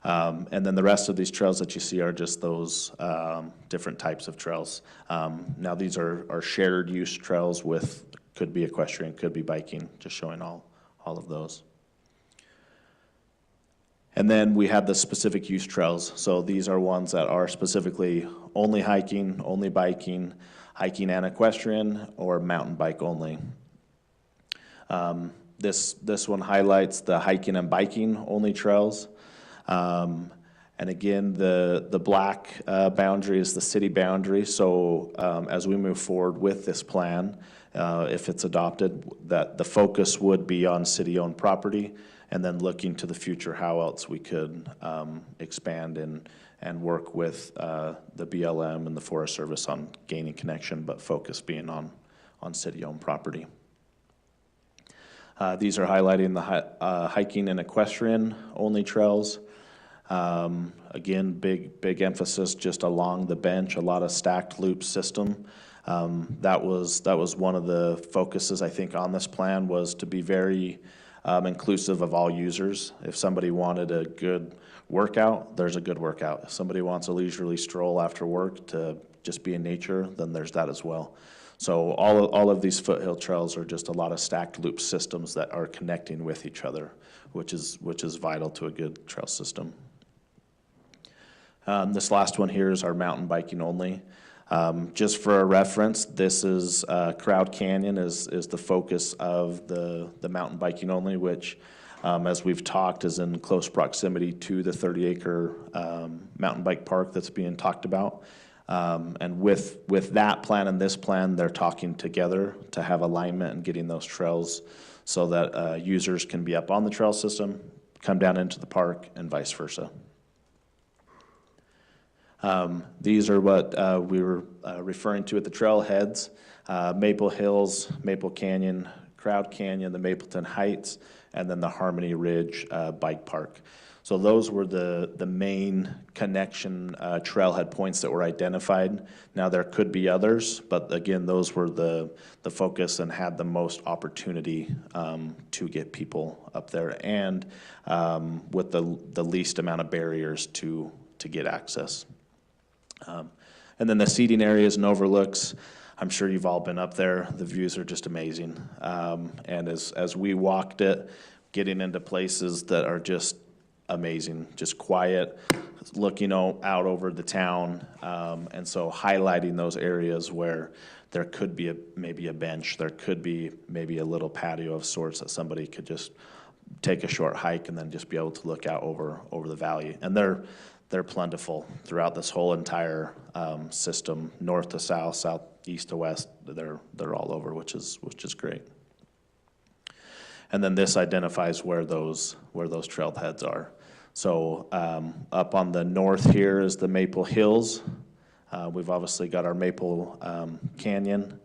And then the rest of these trails that you see are just those different types of trails. Now these are shared use trails with, could be equestrian, could be biking, just showing all of those. And then we have the specific use trails. So these are ones that are specifically only hiking, only biking, hiking and equestrian, or mountain bike only. This one highlights the hiking and biking only trails. And again, the black boundary is the city boundary. So as we move forward with this plan, if it's adopted, that the focus would be on city-owned property, and then looking to the future how else we could expand and work with the BLM and the Forest Service on gaining connection, but focus being on city-owned property. These are highlighting the hiking and equestrian only trails. Again, big emphasis just along the bench, a lot of stacked loop system. That was one of the focuses I think on this plan, was to be very inclusive of all users. If somebody wanted a good workout, there's a good workout. If somebody wants a leisurely stroll after work to just be in nature, then there's that as well. So all of these foothill trails are just a lot of stacked loop systems that are connecting with each other, which is vital to a good trail system. This last one here is our mountain biking only. Just for a reference, this is Crowd Canyon is the focus of the mountain biking only, which as we've talked is in close proximity to the 30-acre mountain bike park that's being talked about. And with that plan and this plan, they're talking together to have alignment and getting those trails so that users can be up on the trail system, come down into the park, and vice versa. These are what we were referring to at the trailheads, Maple Hills, Maple Canyon, Crowd Canyon, the Mapleton Heights, and then the Harmony Ridge Bike Park. So those were the main connection trailhead points that were identified. Now there could be others, but again, those were the focus and had the most opportunity to get people up there, and with the least amount of barriers to get access. And then the seating areas and overlooks, I'm sure you've all been up there. The views are just amazing. And as we walked it, getting into places that are just amazing, just quiet, looking out over the town. And so highlighting those areas where there could be maybe a bench, there could be maybe a little patio of sorts that somebody could just take a short hike and then just be able to look out over the valley. And they're plentiful throughout this whole entire system, north to south, southeast to west. They're all over, which is great. And then this identifies where those trailheads are. So up on the north here is the Maple Hills. We've obviously got our Maple Canyon.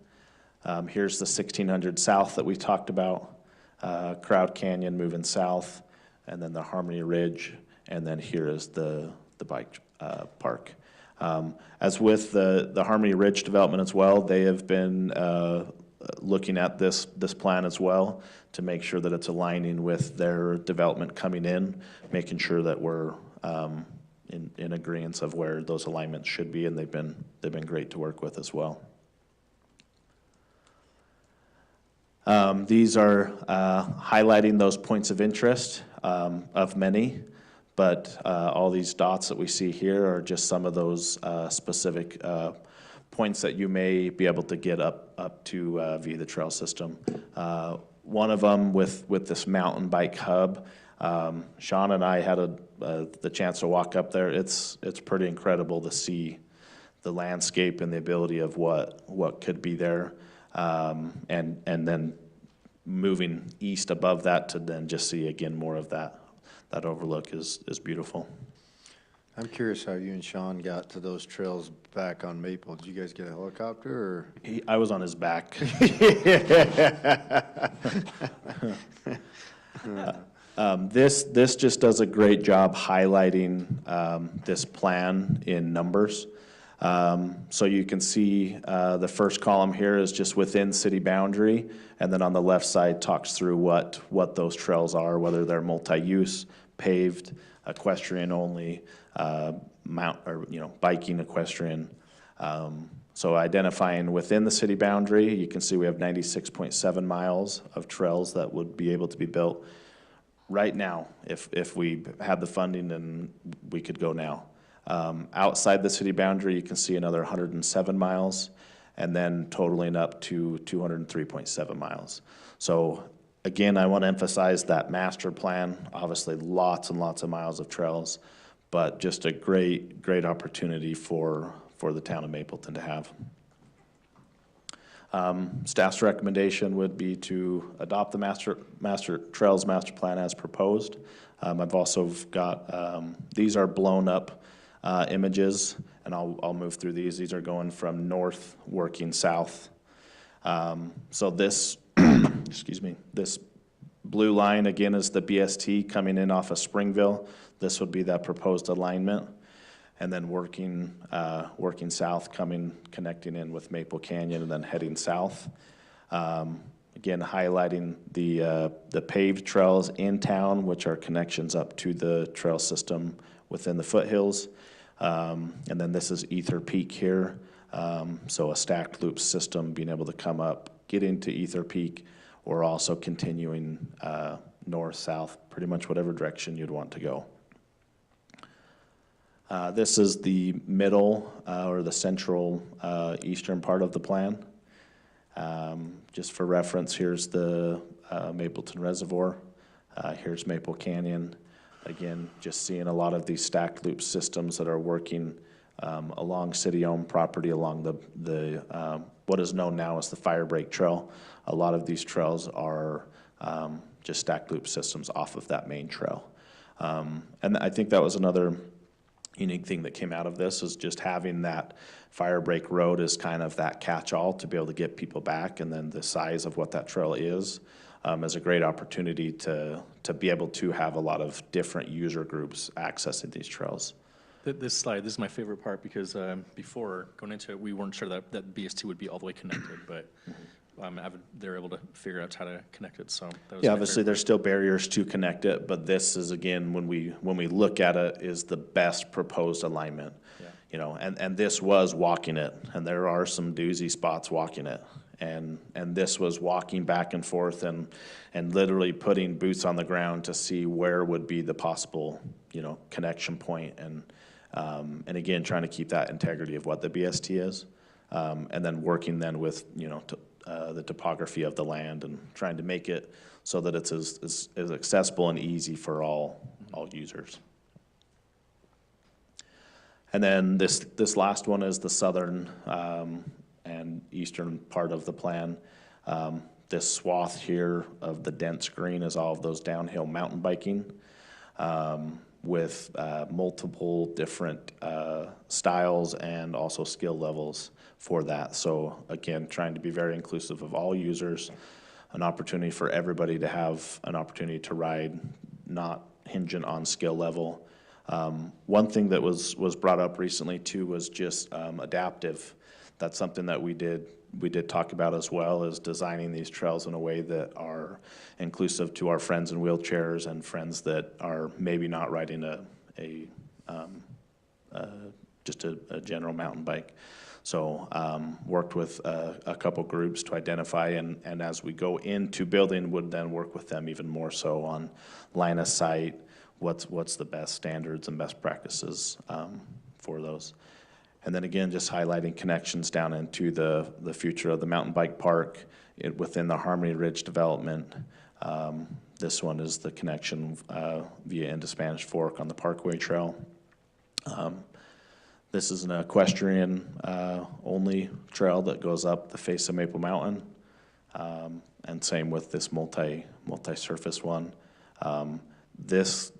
Here's the 1600 South that we talked about. Crowd Canyon moving south, and then the Harmony Ridge, and then here is the bike park. As with the Harmony Ridge development as well, they have been looking at this plan as well to make sure that it's aligning with their development coming in, making sure that we're in agreement of where those alignments should be, and they've been great to work with as well. These are highlighting those points of interest of many, but all these dots that we see here are just some of those specific points that you may be able to get up to via the trail system. One of them with this mountain bike hub, Sean and I had the chance to walk up there. It's pretty incredible to see the landscape and the ability of what could be there. And then moving east above that to then just see again more of that overlook is beautiful. I'm curious how you and Sean got to those trails back on Maple. Did you guys get a helicopter or? I was on his back. This just does a great job highlighting this plan in numbers. So you can see the first column here is just within city boundary, and then on the left side talks through what those trails are, whether they're multi-use, paved, equestrian only, biking, equestrian. So identifying within the city boundary, you can see we have 96.7 miles of trails that would be able to be built right now if we had the funding and we could go now. Outside the city boundary, you can see another 107 miles, and then totaling up to 203.7 miles. So again, I want to emphasize that master plan, obviously lots and lots of miles of trails, but just a great opportunity for the town of Mapleton to have. Staff's recommendation would be to adopt the master trails master plan as proposed. I've also got, these are blown up images, and I'll move through these. These are going from north working south. So this, excuse me, this blue line again is the BST coming in off of Springville. This would be that proposed alignment, and then working south, connecting in with Maple Canyon, and then heading south. Again, highlighting the paved trails in town, which are connections up to the trail system within the foothills. And then this is Ether Peak here. So a stacked loop system being able to come up, get into Ether Peak, or also continuing north, south, pretty much whatever direction you'd want to go. This is the middle or the central eastern part of the plan. Just for reference, here's the Mapleton Reservoir. Here's Maple Canyon. Again, just seeing a lot of these stacked loop systems that are working along city-owned property along the what is known now as the Fire Break Trail. A lot of these trails are just stacked loop systems off of that main trail. And I think that was another unique thing that came out of this, is just having that Fire Break Road as kind of that catch-all to be able to get people back, and then the size of what that trail is a great opportunity to be able to have a lot of different user groups accessing these trails. This slide, this is my favorite part, because before going into it, we weren't sure that BS2 would be all the way connected, but they're able to figure out how to connect it, so that was yeah, obviously there's still barriers to connect it, but this is, again, when we look at it, is the best proposed alignment. Yeah. you know, and this was walking it, and there are some doozy spots walking it. And this was walking back and forth and literally putting boots on the ground to see where would be the possible, you know, connection point, and again, trying to keep that integrity of what the BST is, and then working then with, you know, the topography of the land and trying to make it so that it's as accessible and easy for all users. And then this last one is the southern and eastern part of the plan. This swath here of the dense green is all of those downhill mountain biking with multiple different styles and also skill levels for that. So again, trying to be very inclusive of all users, an opportunity for everybody to have an opportunity to ride, not hinging on skill level. One thing that was brought up recently too was just adaptive. That's something that we did talk about as well, is designing these trails in a way that are inclusive to our friends in wheelchairs and friends that are maybe not riding just a general mountain bike. So worked with a couple groups to identify, and as we go into building, would then work with them even more so on line of sight, what's the best standards and best practices for those. And then again, just highlighting connections down into the future of the mountain bike park within the Harmony Ridge development. This one is the connection via into Spanish Fork on the Parkway Trail. This is an equestrian only trail that goes up the face of Maple Mountain. And same with this multi-surface one. This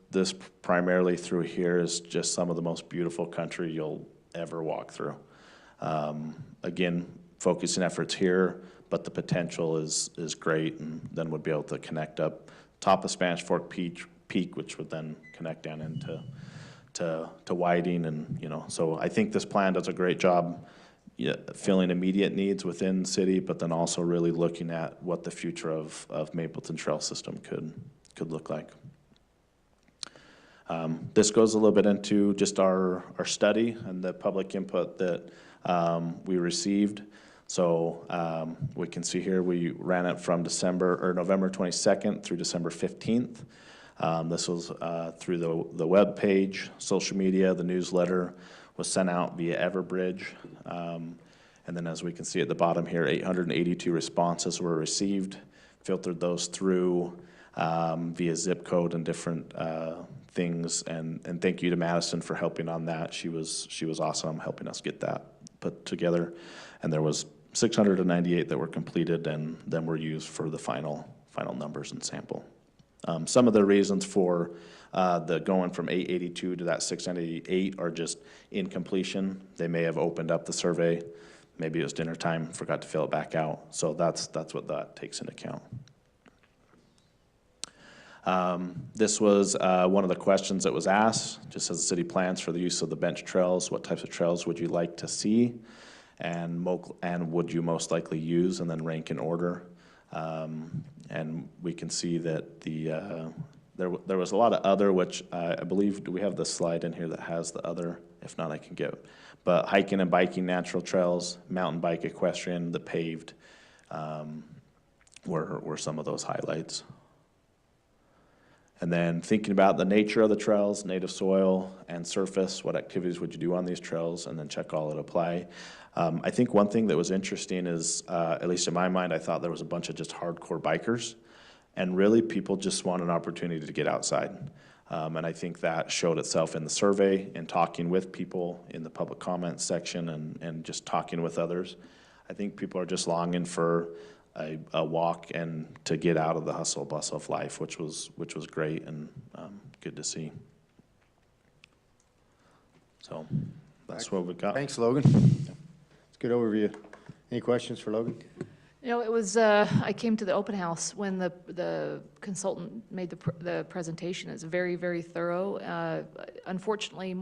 primarily through here is just some of the most beautiful country you'll ever walk through. Again, focusing efforts here, but the potential is great, and then would be able to connect up top of Spanish Fork Peak, which would then connect down into Whiting, and you know. So I think this plan does a great job filling immediate needs within the city, but then also really looking at what the future of Mapleton Trail System could look like. This goes a little bit into just our study and the public input that we received. So we can see here we ran it from November 22nd through December 15th. This was through the web page, social media, the newsletter was sent out via Everbridge. And then as we can see at the bottom here, 882 responses were received, filtered those through via zip code and different things, and thank you to Madison for helping on that. She was awesome helping us get that put together, and there was 698 that were completed and then were used for the final numbers and sample. Some of the reasons for the going from 882 to that 698 are just incompletion. They may have opened up the survey, maybe it was dinner time, forgot to fill it back out, so that's what that takes into account. This was one of the questions that was asked, just as the city plans for the use of the bench trails, what types of trails would you like to see, and would you most likely use, and then rank in order. And we can see that there was a lot of other, which I believe, do we have the slide in here that has the other? If not, I can get it. But hiking and biking natural trails, mountain bike, equestrian, the paved were some of those highlights. And then thinking about the nature of the trails, native soil and surface, what activities would you do on these trails, and then check all that apply. I think one thing that was interesting is, at least in my mind, I thought there was a bunch of just hardcore bikers, and really people just want an opportunity to get outside. And I think that showed itself in the survey and talking with people in the public comments section and just talking with others. I think people are just longing for a walk and to get out of the hustle bustle of life, which was great and good to see. So that's what we got. Thanks, Logan. It's a good overview. Any questions for Logan? You know, it was, I came to the open house when the consultant made the presentation. It's very, very thorough. Unfortunately,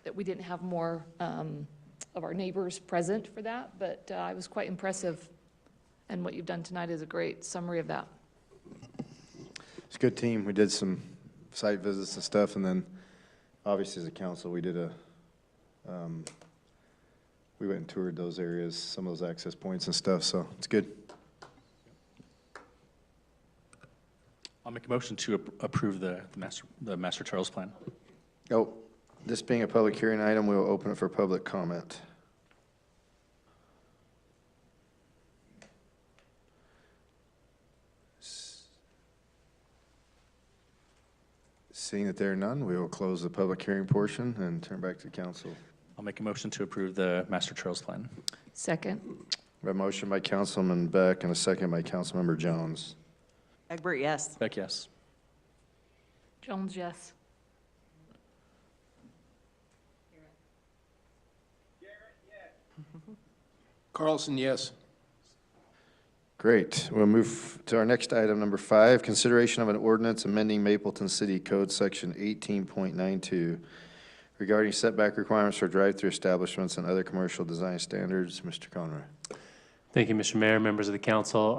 that we didn't have more of our neighbors present for that, but it was quite impressive. And what you've done tonight is a great summary of that. It's a good team. We did some site visits and stuff, and then obviously as a council, we did a We went and toured those areas, some of those access points and stuff, so it's good. I'll make a motion to approve the master trails plan. Oh, this being a public hearing item, we will open it for public comment. Seeing that there are none, we will close the public hearing portion and turn back to council. I'll make a motion to approve the master trails plan. Second. We have a motion by Councilman Beck and a second by Councilmember Jones. Egbert, yes. Beck, yes. Jones, yes. Carlson, yes. Great. We'll move to our next item, number 5, consideration of an ordinance amending Mapleton City Code Section 18.92 regarding setback requirements for drive-through establishments and other commercial design standards. Mr. Conroy. Thank you, Mr. Mayor, members of the council.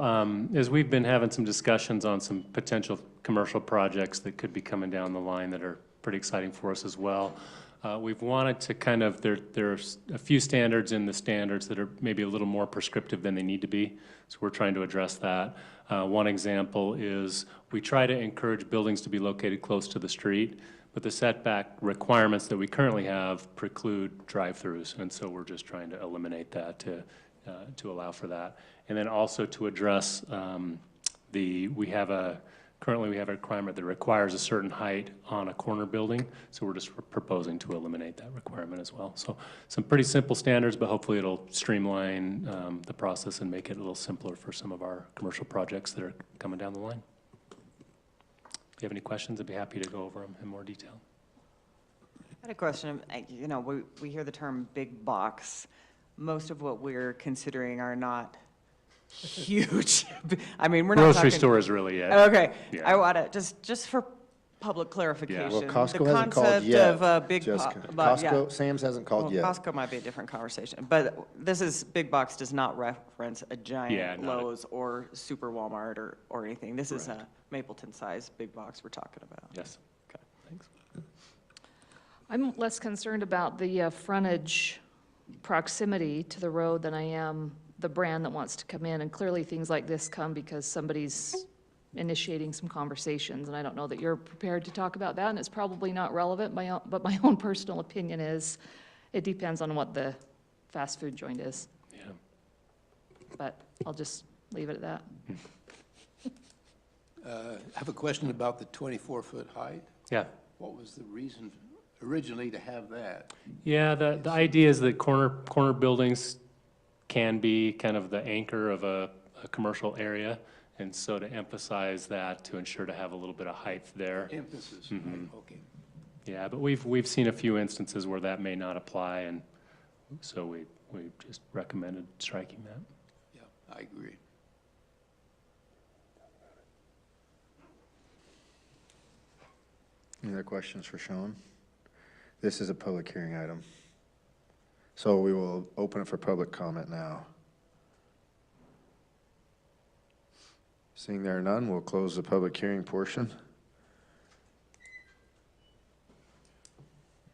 As we've been having some discussions on some potential commercial projects that could be coming down the line that are pretty exciting for us as well, we've wanted to kind of, there's a few standards in the standards that are maybe a little more prescriptive than they need to be, so we're trying to address that. One example is we try to encourage buildings to be located close to the street, but the setback requirements that we currently have preclude drive-throughs, and so we're just trying to eliminate that to allow for that. And then also to address currently we have a requirement that requires a certain height on a corner building, so we're just proposing to eliminate that requirement as well. So some pretty simple standards, but hopefully it'll streamline the process and make it a little simpler for some of our commercial projects that are coming down the line. If you have any questions, I'd be happy to go over them in more detail. I had a question. You know, we hear the term big box. Most of what we're considering are not huge. I mean, we're not Grocery talking. store is really it. Okay. Yeah. I want to, just for public clarification. Well, Costco the hasn't called concept yet, of a big Jessica. but yeah. Costco, Sam's hasn't called Well, yet. Costco might be a different conversation, but this is, big box does not reference a Yeah, giant not a- Lowe's or Super Walmart or anything. This is a Mapleton-sized big box we're talking about. Yes. Okay, thanks. I'm less concerned about the frontage proximity to the road than I am the brand that wants to come in. And clearly, things like this come because somebody's initiating some conversations, and I don't know that you're prepared to talk about that, and it's probably not relevant, but my own personal opinion is it depends on what the fast food joint is. Yeah. But I'll just leave it at that. I have a question about the 24-foot height. Yeah. What was the reason originally to have that? Yeah, the idea is that corner buildings can be kind of the anchor of a commercial area, and so to emphasize that, to ensure to have a little bit of height there. Emphasis, Mhm. okay. Yeah, but we've seen a few instances where that may not apply, and so we just recommended striking that. Yeah, I agree. Any other questions for Sean? This is a public hearing item. So we will open it for public comment now. Seeing there are none, we'll close the public hearing portion.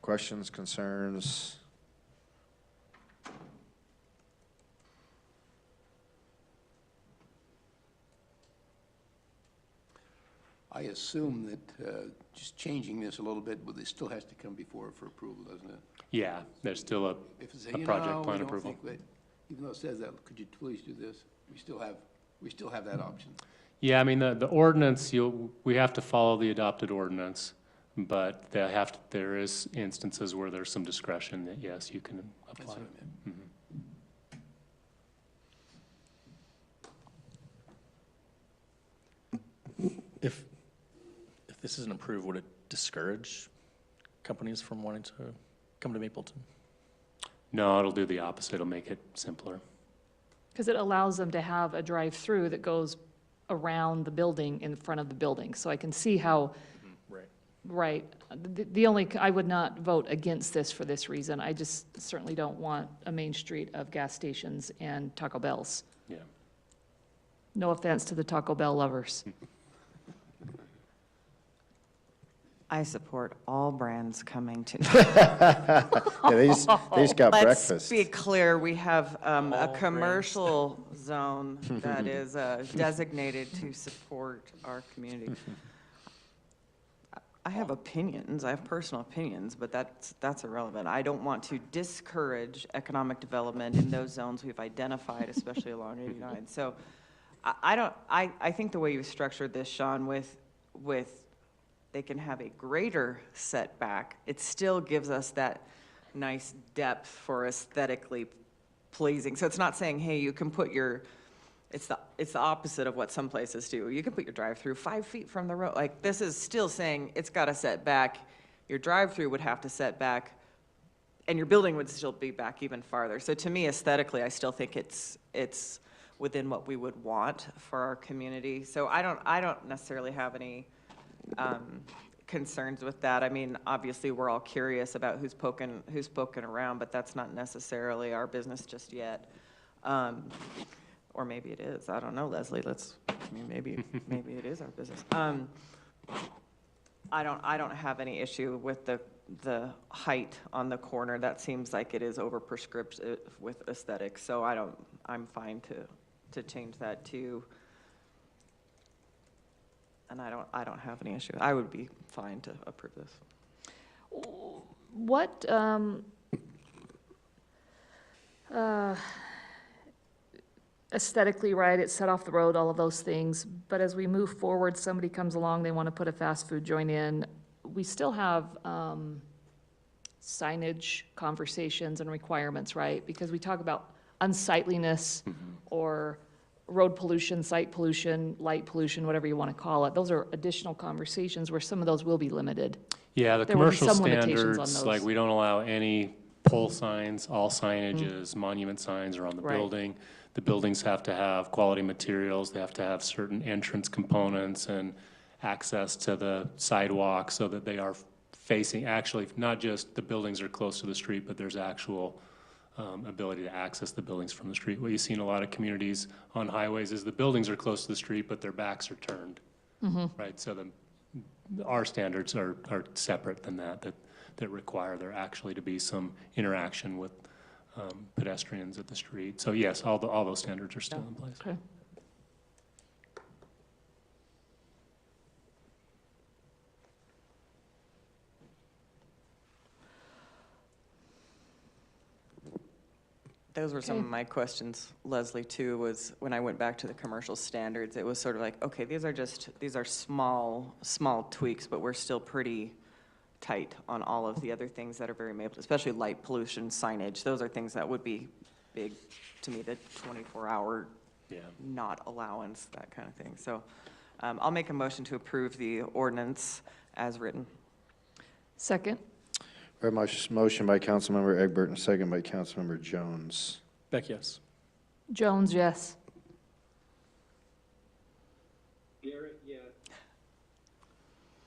Questions, concerns? I assume that just changing this a little bit, but it still has to come before for approval, doesn't it? Yeah, there's still a If it's, a you project know, we plan don't approval. think that, even though it says that, could you please do this? We still have that option. Yeah, I mean, the ordinance, we have to follow the adopted ordinance, but there is instances where there's some discretion that, yes, you can That's apply. what I meant. Mhm. If this isn't approved, would it discourage companies from wanting to come to Mapleton? No, it'll do the opposite. It'll make it simpler. Because it allows them to have a drive-through that goes around the building in front of the building. So I can see how, Right. right, the only, I would not vote against this for this reason. I just certainly don't want a main street of gas stations and Taco Bells. Yeah. No offense to the Taco Bell lovers. I support all brands coming to. Yeah, they just got Let's breakfast. be clear, we have a brands. commercial zone that is designated to support our community. I have opinions, I have personal opinions, but that's irrelevant. I don't want to discourage economic development in those zones we've identified, especially along 89. So I think the way you structured this, Sean, with they can have a greater setback, it still gives us that nice depth for aesthetically pleasing. So it's not saying, hey, you can put your, it's the opposite of what some places do. You can put your drive-through 5 feet from the road. Like, this is still saying it's got to set back. Your drive-through would have to set back, and your building would still be back even farther. So to me, aesthetically, I still think it's within what we would want for our community. So I don't necessarily have any concerns with that. I mean, obviously, we're all curious about who's poking around, but that's not necessarily our business just yet. Or maybe it is. I don't know, Leslie. Maybe it is our business. I don't have any issue with the height on the corner. That seems like it is over prescriptive with aesthetics. So I'm fine to change that too. And I don't have any issue. I would be fine to approve this. What, aesthetically, right, it's set off the road, all of those things, but as we move forward, somebody comes along, they want to put a fast food joint in, we still have signage conversations and requirements, right? Because we talk about unsightliness or road pollution, site pollution, light pollution, whatever you want to call it. Those are additional conversations where some of those will be limited. Yeah, the There will be commercial some limitations on standards, those. like we don't allow any pole signs, all signages, monument signs are on the Right. building. The buildings have to have quality materials, they have to have certain entrance components and access to the sidewalk so that they are facing, actually, not just the buildings are close to the street, but there's actual ability to access the buildings from the street. What you see in a lot of communities on highways is the buildings are close to the street, but their backs are turned. Right, so our standards are separate than that require there actually to be some interaction with pedestrians at the street. So yes, all those standards are still in place. Okay. Those were some Okay. of my questions, Leslie, too, was when I went back to the commercial standards, it was sort of like, okay, these are small tweaks, but we're still pretty tight on all of the other things that are very Maple, especially light pollution signage. Those are things that would be big to me, the 24-hour not allowance, that kind of thing. So I'll make a motion to approve the ordinance as written. Second? Very much motion by Councilmember Egbert and second by Councilmember Jones. Beck, yes. Jones, yes. Garrett, yes.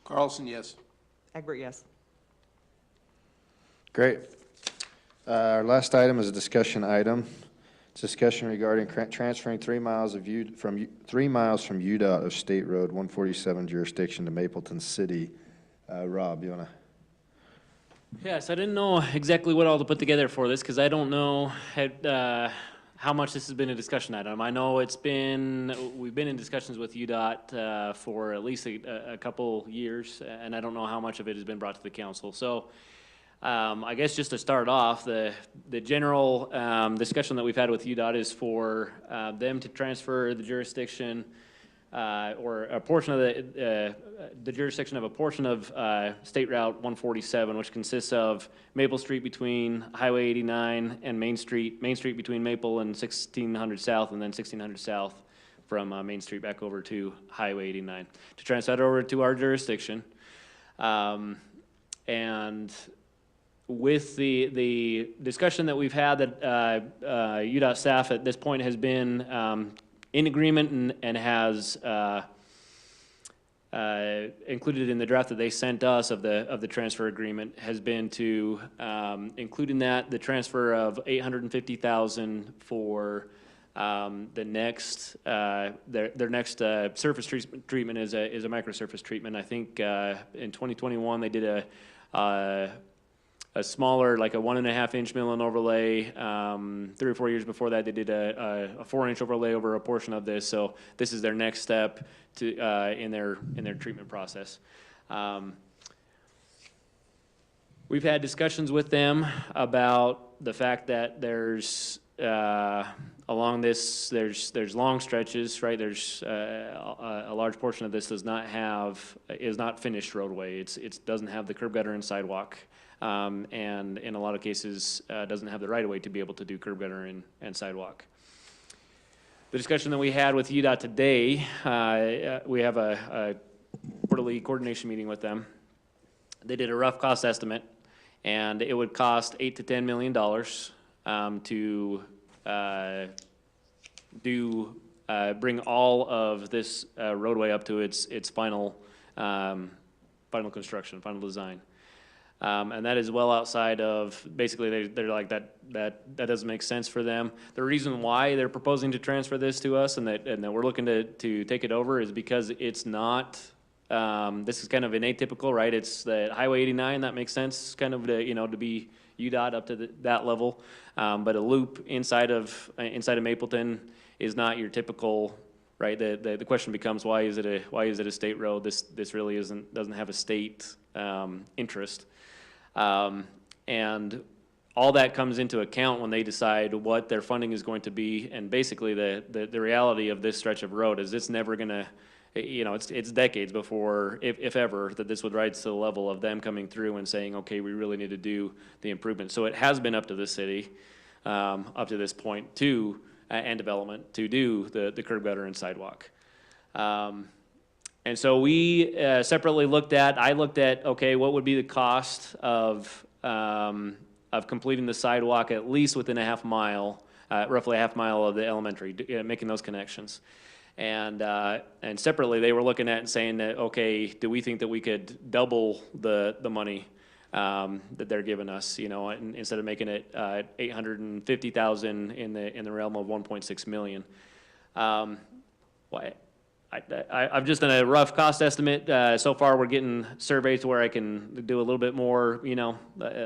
Carlson, yes. Egbert, yes. Great. Our last item is a discussion item. It's discussion regarding transferring 3 miles from UDOT of State Road 147 jurisdiction to Mapleton City. Rob, you want to? Yes, I didn't know exactly what all to put together for this, because I don't know how much this has been a discussion item. I know we've been in discussions with UDOT for at least a couple years, and I don't know how much of it has been brought to the council. So I guess just to start off, the general discussion that we've had with UDOT is for them to transfer the jurisdiction or a portion of the jurisdiction of a portion of State Route 147, which consists of Maple Street between Highway 89 and Main Street between Maple and 1600 South, and then 1600 South from Main Street back over to Highway 89, to transfer that over to our jurisdiction. And with the discussion that we've had, that UDOT staff at this point has been in agreement and has included in the draft that they sent us of the transfer agreement, has been to include in that the transfer of $850,000 for The next, their next surface treatment is a microsurface treatment. I think in 2021 they did a smaller, like a 1.5-inch mill and overlay. 3 or 4 years before that, they did a 4-inch overlay over a portion of this. So this is their next step to in their treatment process. We've had discussions with them about the fact that there's along this, there's long stretches, right? There's a large portion of this is not finished roadway. It doesn't have the curb gutter and sidewalk, and in a lot of cases doesn't have the right of way to be able to do curb gutter and sidewalk. The discussion that we had with UDOT today, we have a quarterly coordination meeting with them. They did a rough cost estimate, and it would cost $8 to $10 million to bring all of this roadway up to its final construction, final design. And that is well outside of, basically, they're like, that doesn't make sense for them. The reason why they're proposing to transfer this to us and that we're looking to take it over is because it's not, this is kind of an atypical, right? It's the Highway 89, that makes sense, kind of to be UDOT up to that level. But a loop inside of Mapleton is not your typical, right? The question becomes, why is it a state road? This really doesn't have a state interest. And all that comes into account when they decide what their funding is going to be. And basically the reality of this stretch of road is it's never gonna, it's decades before, if ever, that this would rise to the level of them coming through and saying, okay, we really need to do the improvement. So it has been up to the city, up to this point, and development, to do the curb gutter and sidewalk. And so we separately I looked at, okay, what would be the cost of completing the sidewalk at least within a half mile, roughly a half mile of the elementary, making those connections. And separately, they were looking at and saying that, okay, do we think that we could double the money that they're giving us? Instead of making it $850,000 in the realm of 1.6 million. I've just done a rough cost estimate. So far, we're getting surveys where I can do a little bit more, a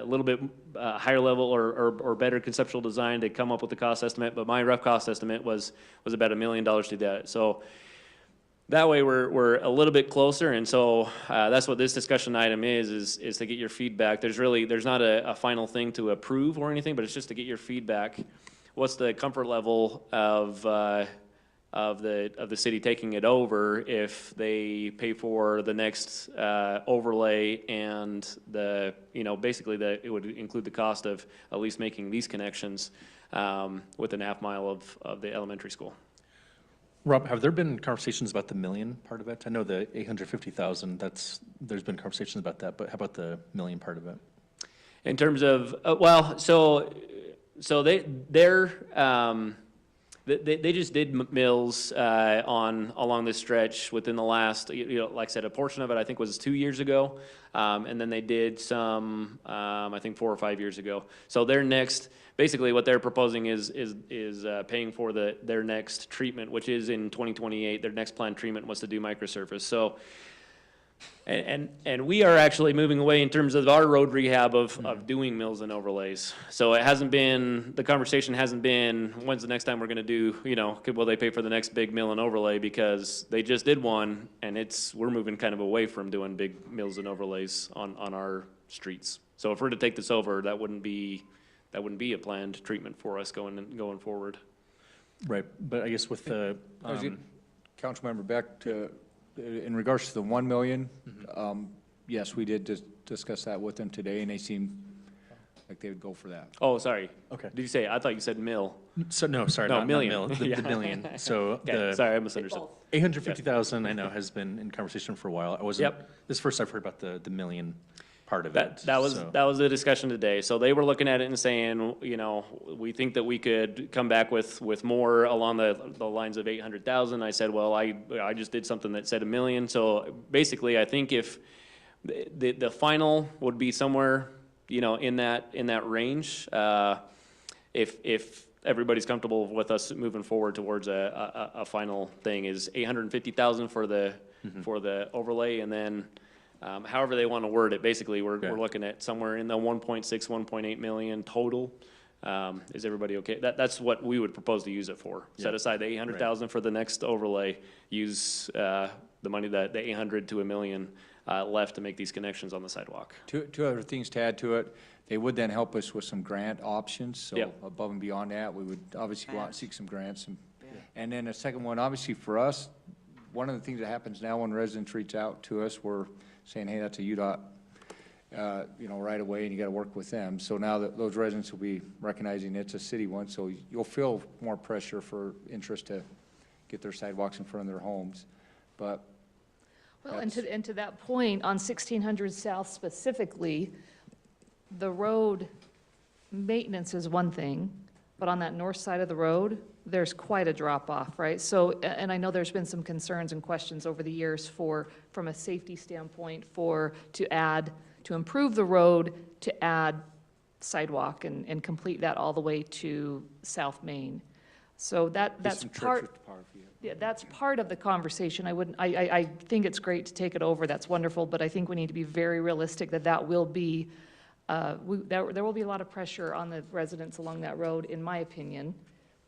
little bit higher level or better conceptual design to come up with the cost estimate. But my rough cost estimate was about $1 million to do that. So that way we're a little bit closer. And so that's what this discussion item is to get your feedback. There's not a final thing to approve or anything, but it's just to get your feedback. What's the comfort level of the city taking it over if they pay for the next overlay and basically it would include the cost of at least making these connections within a half mile of the elementary school. Rob, have there been conversations about the million part of it? I know the 850,000, there's been conversations about that, but how about the million part of it? In terms of, They just did mills along this stretch within the last, like I said, a portion of it I think was 2 years ago, and then they did some I think 4 or 5 years ago. So their next, basically what they're proposing is paying for their next treatment, which is in 2028. Their next planned treatment was to do microsurface. So. And we are actually moving away in terms of our road rehab of doing mills and overlays. So the conversation hasn't been, when's the next time we're gonna do, will they pay for the next big mill and overlay, because they just did one, and we're moving kind of away from doing big mills and overlays on our streets. So if we're to take this over, that wouldn't be a planned treatment for us going forward. Right, but I guess with the. Councilmember Beck, in regards to the 1 million, yes, we did discuss that with them today, and they seemed like they would go for that. Oh, sorry. Okay. Did you say? I thought you said mill. So no, sorry, No, not million. mill, the million. So Okay, sorry, I misunderstood. 850,000, I know, has been in conversation for a while. This is first I've heard about the million part of it. That was the discussion today. So they were looking at it and saying, we think that we could come back with more along the lines of 800,000. I said, well, I just did something that said $1 million. So basically, I think if the final would be somewhere, in that range, if everybody's comfortable with us moving forward towards a final thing, is 850,000 for the, for the overlay, and then, however they want to word it, basically, we're looking at somewhere in the 1.6, 1.8 million total. Is everybody okay? That's what we would propose to use it for. Set aside the 800,000 for the next overlay, use, the money, the 800 to $1 million, left to make these connections on the sidewalk. Two other things to add to it. They would then help us with some grant options, so Yep. above and beyond that, we would obviously go out and seek some grants. And then the second one, obviously for us, one of the things that happens now when residents reach out to us, we're saying, hey, that's a UDOT, right away, and you gotta work with them. So now that those residents will be recognizing it's a city one, so you'll feel more pressure for interest to get their sidewalks in front of their homes. But Well, and to that point, on 1600 South specifically, the road maintenance is one thing, but on that north side of the road, there's quite a drop-off, right? So, and I know there's been some concerns and questions over the years from a safety standpoint, to improve the road, to add sidewalk and complete that all the way to South Main. So that's part. Yeah, that's part of the conversation. I think it's great to take it over, that's wonderful, but I think we need to be very realistic that will be, there will be a lot of pressure on the residents along that road, in my opinion,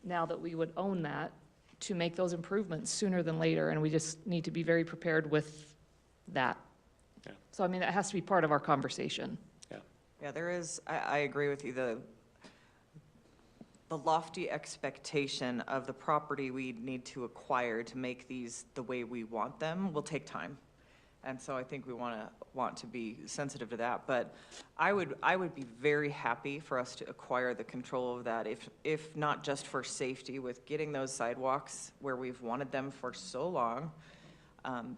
now that we would own that, to make those improvements sooner than later, and we just need to be very prepared with that. Yeah. So, I mean, that has to be part of our conversation. Yeah, there is, I agree with you, the lofty expectation of the property we need to acquire to make these the way we want them will take time. And so I think we want to be sensitive to that. But I would be very happy for us to acquire the control of that, if not just for safety, with getting those sidewalks where we've wanted them for so long,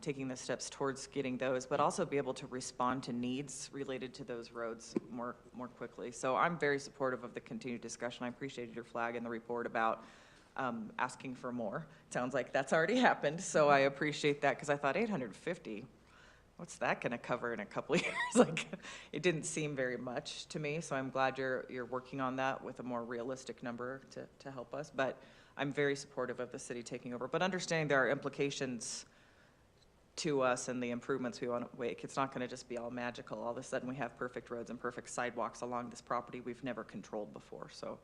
taking the steps towards getting those, but also be able to respond to needs related to those roads more quickly. So I'm very supportive of the continued discussion. I appreciated your flag in the report about asking for more. It sounds like that's already happened, so I appreciate that, because I thought 850, what's that gonna cover in a couple of years? Like, it didn't seem very much to me, so I'm glad you're working on that with a more realistic number to help us. But I'm very supportive of the city taking over, but understanding there are implications to us and the improvements we want to make. It's not going to just be all magical. All of a sudden, we have perfect roads and perfect sidewalks along this property we've never controlled before. So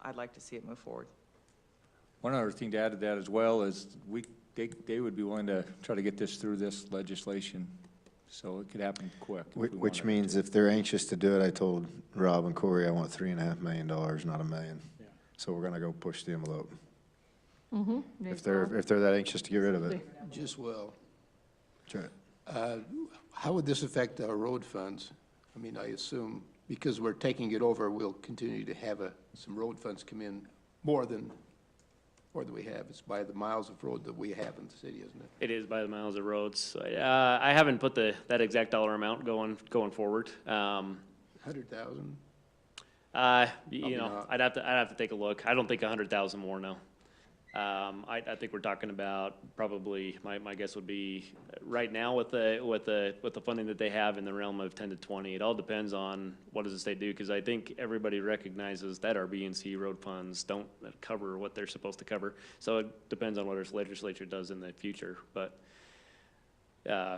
I'd like to see it move forward. one other thing to add to that as well is they would be willing to try to get this through this legislation, so it could happen quick. Which means if they're anxious to do it, I told Rob and Corey I want $3.5 million, not $1 million. Yeah. So we're gonna go push the envelope. Mm-hmm. If they're that anxious to get rid of it. Just well. That's right. How would this affect our road funds? I mean, I assume, because we're taking it over, we'll continue to have some road funds come in more than we have. It's by the miles of road that we have in the city, isn't it? It is by the miles of roads. I haven't put that exact dollar amount going forward. 100,000? I'd have to take a look. I don't think 100,000 more, no. I think we're talking about probably, my guess would be right now with the funding that they have in the realm of 10 to 20. It all depends on what does the state do, because I think everybody recognizes that our B&C road funds don't cover what they're supposed to cover. So it depends on what our legislature does in the future. But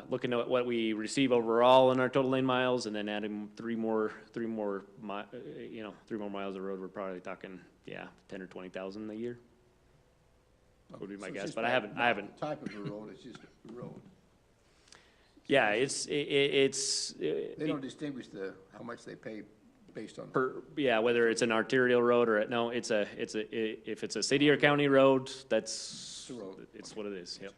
looking at what we receive overall in our total lane miles, and then adding three more miles of road, we're probably talking 10 or 20,000 a year. Would be my guess, but I haven't. Type of a road, it's just a road. Yeah, it's. They don't distinguish how much they pay based on. Whether it's an arterial road or if it's a city or county road, that's It's a road. It's what it is. Yep.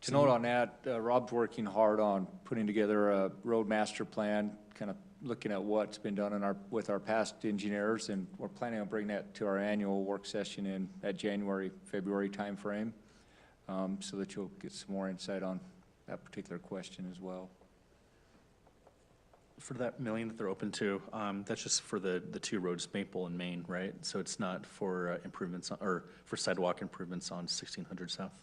To note on that, Rob's working hard on putting together a road master plan, kind of looking at what's been done with our past engineers, and we're planning on bringing that to our annual work session in that January, February timeframe, so that you'll get some more insight on that particular question as well. For that million that they're open to, that's just for the two roads, Maple and Main, right? So it's not for improvements or for sidewalk improvements on 1600 South?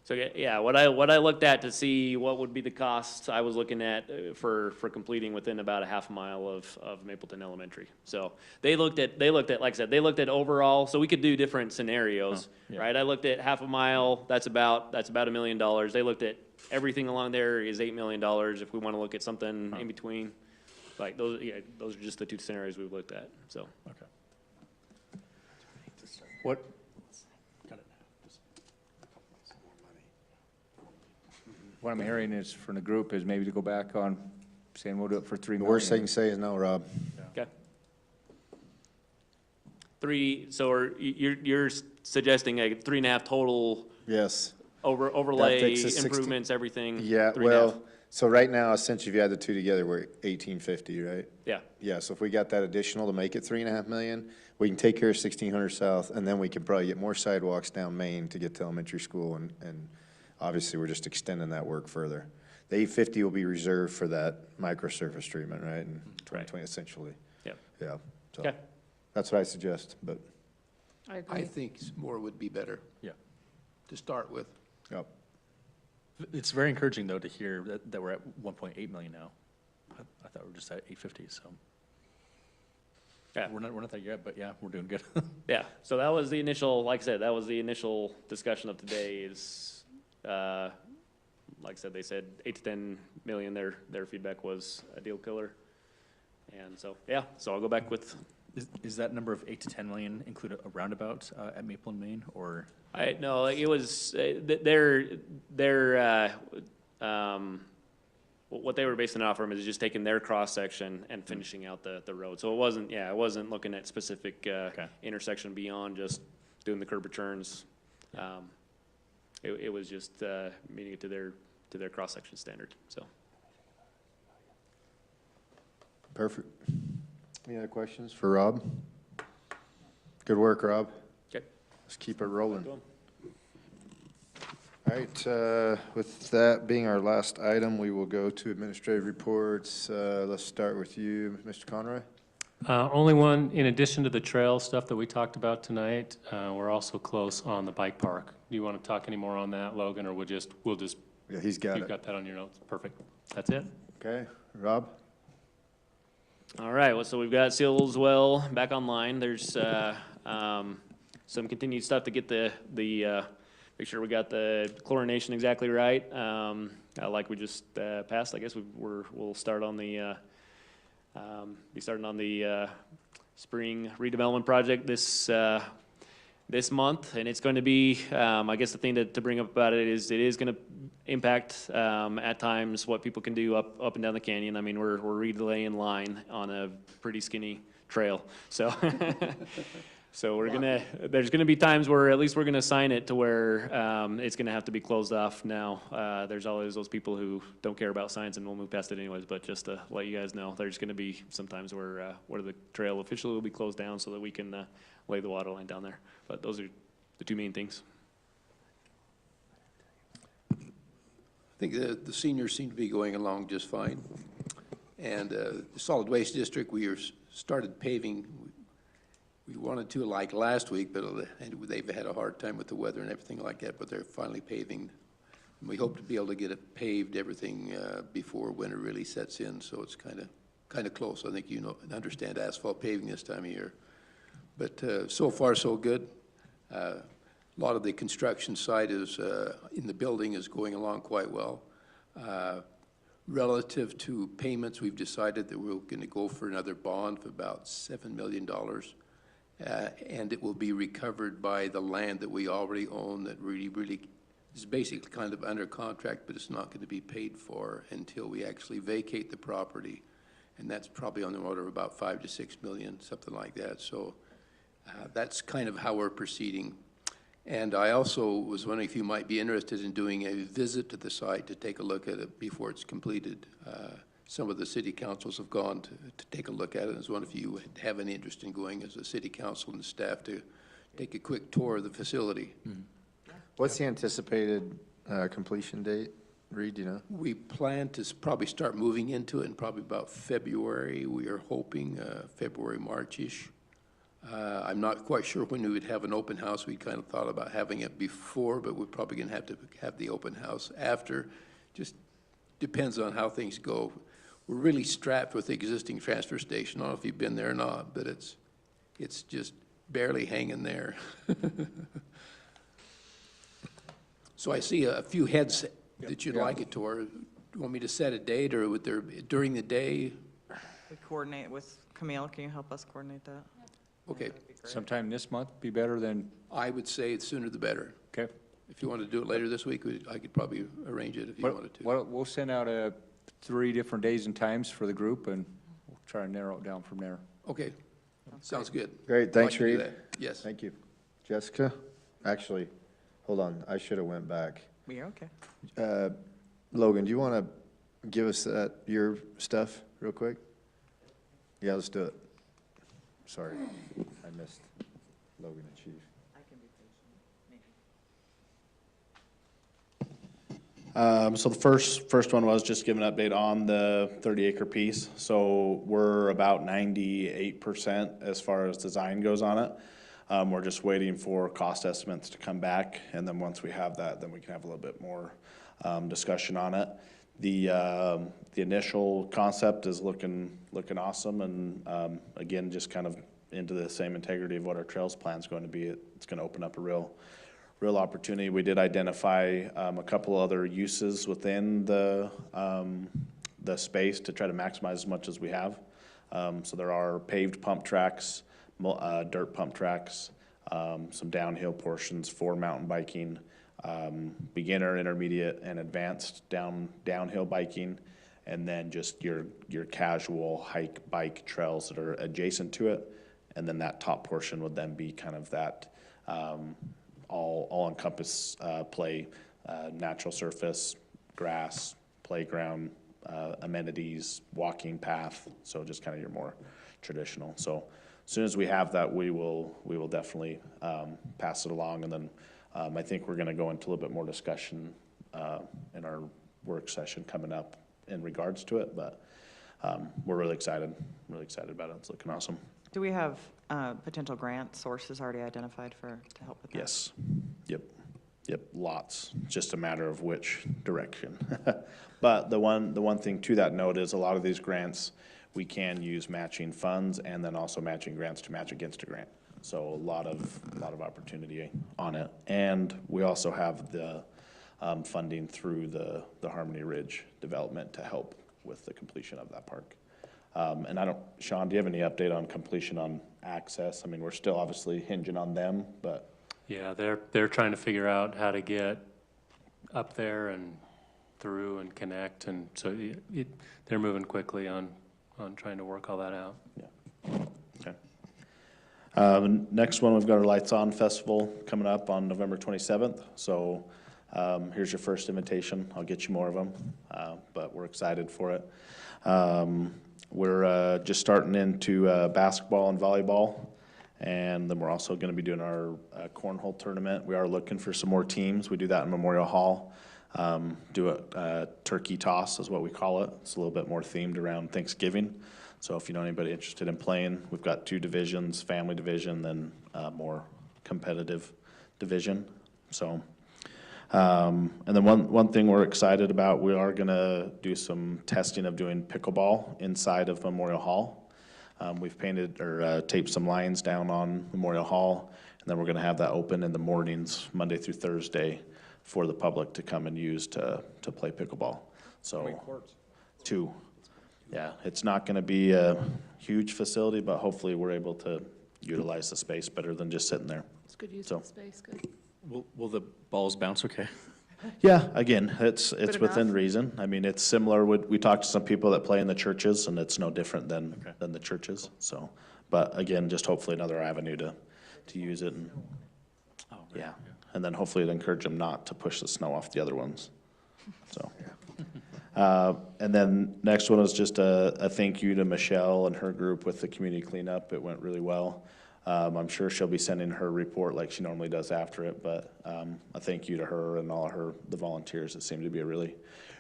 So, yeah, what I looked at to see what would be the cost, I was looking at for completing within about a half a mile of Mapleton Elementary. So they looked at, like I said, they looked at overall, so we could do different scenarios, yeah. right? I looked at half a mile, that's about $1 million. They looked at everything along there is $8 million if we want to look at something in between. Like those, yeah, those are just the two scenarios we've looked at, so. Okay. What, what I'm hearing is from the group is maybe to go back on saying we'll do it for 3 The million. worst they can say is no, Rob. Okay. So you're suggesting a 3.5 total Yes. overlay, fixes 60 improvements, everything? Yeah, 3.5? well, so right now, essentially, if you add the two together, we're at 1850, right? Yeah, Yeah, so if we got that additional to make it 3.5 million, we can take care of 1600 South, and then we can probably get more sidewalks down Main to get to elementary school, and obviously, we're just extending that work further. The 850 will be reserved for that microsurface treatment, right, in 2020, essentially. yeah. Yeah, so, Okay. that's what I suggest, but, I I agree. think more would be better Yeah. to start with. yep. It's very encouraging, though, to hear that we're at 1.8 million now. I thought we were just at 850, so. Yeah. We're not there yet, but yeah, we're doing good. Yeah, so that was the initial, like I said, that was the initial discussion of today is, like I said, they said 8 to 10 million, their feedback was a deal killer. And so, yeah, so I'll go back with, Is that number of 8 to 10 million include a roundabout at Maple and Main, or? no, it was, what they were basing it off from is just taking their cross-section and finishing out the road. So it wasn't looking at specific intersection beyond just doing the curb returns. It was just meeting it to their cross-section standard, so. Perfect. Any other questions for Rob? Good work, Rob. Okay. Let's keep it rolling. All right, with that being our last item, we will go to administrative reports. Let's start with you, Mr. Conroy. Only one, in addition to the trail stuff that we talked about tonight, we're also close on the bike park. Do you want to talk any more on that, Logan, or we'll just, Yeah, he's got you've it. got that on your notes? Perfect. That's it? Okay, Rob? All right, well, so we've got Seals Well back online. There's some continued stuff to get make sure we got the chlorination exactly right. Like we just passed, I guess we'll start on the be starting on the spring redevelopment project this month, and it's going to be, I guess the thing to bring up about it is going to impact at times what people can do up and down the canyon. I mean, we're relaying line on a pretty skinny trail, so so there's gonna be times where at least we're gonna sign it to where it's gonna have to be closed off now. There's always those people who don't care about signs and will move past it anyways, but just to let you guys know, there's gonna be some times where the trail officially will be closed down so that we can lay the water line down there. But those are the two main things. I think the seniors seem to be going along just fine. And the solid waste district, started paving. We wanted to like last week, but they've had a hard time with the weather and everything like that, but they're finally paving. And we hope to be able to get it paved, everything, before winter really sets in, so it's kind of close. I think you know and understand asphalt paving this time of year. But so far, so good. A lot of the construction side is, in the building is going along quite well. Relative to payments, we've decided that we're going to go for another bond of about $7 million. And it will be recovered by the land that we already own that really is basically kind of under contract, but it's not going to be paid for until we actually vacate the property. And that's probably on the order of about 5 to 6 million, something like that. So that's kind of how we're proceeding. And I also was wondering if you might be interested in doing a visit to the site to take a look at it before it's completed. Some of the city councils have gone to take a look at it. I was wondering if you have any interest in going as a city council and staff to take a quick tour of the facility. Mm-hmm. What's the anticipated completion date, Reed, do you know? We plan to probably start moving into it in probably about February. We are hoping February, March-ish. I'm not quite sure when we would have an open house. We kind of thought about having it before, but we're probably going to have the open house after. Just depends on how things go. We're really strapped with the existing transfer station. I don't know if you've been there or not, but it's just barely hanging there. So I see a few heads that you'd like it toward. Do you want me to set a date, or would there, during the day? We coordinate with Camille. Can you help us coordinate that? Okay, Sometime this month be better than, I would say the sooner the better. okay? If you want to do it later this week, I could probably arrange it if you wanted to. We'll send out 3 different days and times for the group, and we'll try and narrow it down from there. Okay, sounds good. Great, thanks, I'd like to do Reed. that. Yes. Thank you. Jessica? Actually, hold on, I should have went back. We're okay. Logan, do you want to give us your stuff real quick? Yeah, let's do it. Sorry, I missed Logan and Chief. I can be patient, maybe. So the first one was just give an update on the 30-acre piece. So we're about 98% as far as design goes on it. We're just waiting for cost estimates to come back, and then once we have that, then we can have a little bit more discussion on it. The initial concept is looking awesome, and again, just kind of into the same integrity of what our trails plan is going to be. It's going to open up a real opportunity. We did identify a couple other uses within the space to try to maximize as much as we have. So there are paved pump tracks, dirt pump tracks, some downhill portions for mountain biking, beginner, intermediate, and advanced downhill biking, and then just your casual hike bike trails that are adjacent to it, and then that top portion would then be kind of that all encompass play, natural surface, grass, playground, amenities, walking path, so just kind of your more traditional. So as soon as we have that, we will definitely pass it along, and then I think we're going to go into a little bit more discussion in our work session coming up in regards to it, but we're really excited about it. It's looking awesome. Do we have potential grant sources already identified to help with that? Yes. Yep, lots. It's just a matter of which direction. But the one thing to that note is a lot of these grants, we can use matching funds and then also matching grants to match against a grant. So a lot of opportunity on it. And we also have the funding through the Harmony Ridge development to help with the completion of that park. And Sean, do you have any update on completion on access? I mean, we're still obviously hinging on them, but. Yeah, they're trying to figure out how to get up there and through and connect, and so they're moving quickly on trying to work all that out. Yeah. Okay. The next one, we've got our Lights On Festival coming up on November 27th. So here's your first invitation. I'll get you more of them, but we're excited for it. We're just starting into basketball and volleyball, and then we're also going to be doing our cornhole tournament. We are looking for some more teams. We do that in Memorial Hall. Do a turkey toss is what we call it. It's a little bit more themed around Thanksgiving. So if you know anybody interested in playing, we've got 2 divisions, family division, then more competitive division. So, and then one thing we're excited about, we are gonna do some testing of doing pickleball inside of Memorial Hall. We've painted or taped some lines down on Memorial Hall, and then we're gonna have that open in the mornings, Monday through Thursday, for the public to come and use to play pickleball. So, 2. Yeah, it's not going to be a huge facility, but hopefully we're able to utilize the space better than just sitting there. It's good use of space, good. Will the balls bounce okay? Yeah, again, it's Good within enough. reason. I mean, it's similar. We talked to some people that play in the churches, and it's no different than the churches. So, but again, just hopefully another avenue to use it, and yeah, and then hopefully to encourage them not to push the snow off the other ones. So. And then next one is just a thank you to Michelle and her group with the community cleanup. It went really well. I'm sure she'll be sending her report like she normally does after it, but a thank you to her and all the volunteers. It seemed to be a really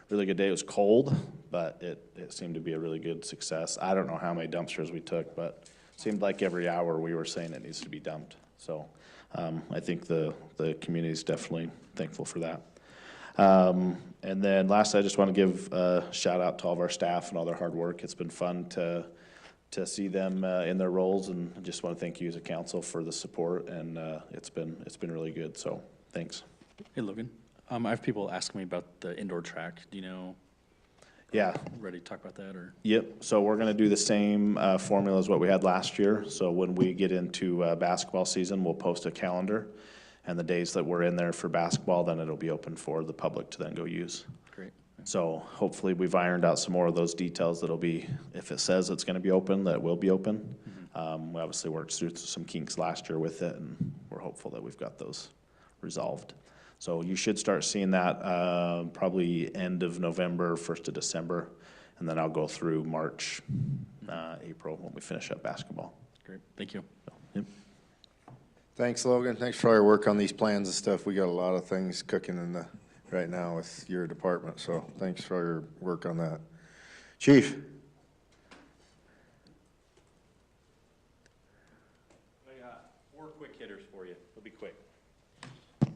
good day. It was cold, but it seemed to be a really good success. I don't know how many dumpsters we took, but seemed like every hour we were saying it needs to be dumped. So I think the community is definitely thankful for that. And then last, I just want to give a shout out to all of our staff and all their hard work. It's been fun to see them in their roles, and I just want to thank you as a council for the support, and it's been really good, so thanks. Hey, Logan. I have people asking me about the indoor track. Do you know? Yeah. Ready to talk about that, or? Yep, so we're gonna do the same formula as what we had last year. So when we get into basketball season, we'll post a calendar, and the days that we're in there for basketball, then it'll be open for the public to then go use. Great. So hopefully we've ironed out some more of those details that'll be, if it says it's gonna be open, that will be open. We obviously worked through some kinks last year with it, and we're hopeful that we've got those resolved. So you should start seeing that probably end of November, 1st of December, and then I'll go through March, April when we finish up basketball. Great, thank you. So, yep. Thanks, Logan. Thanks for all your work on these plans and stuff. We got a lot of things cooking in right now with your department, so thanks for all your work on that. Chief? I got 4 quick hitters for you. They'll be quick.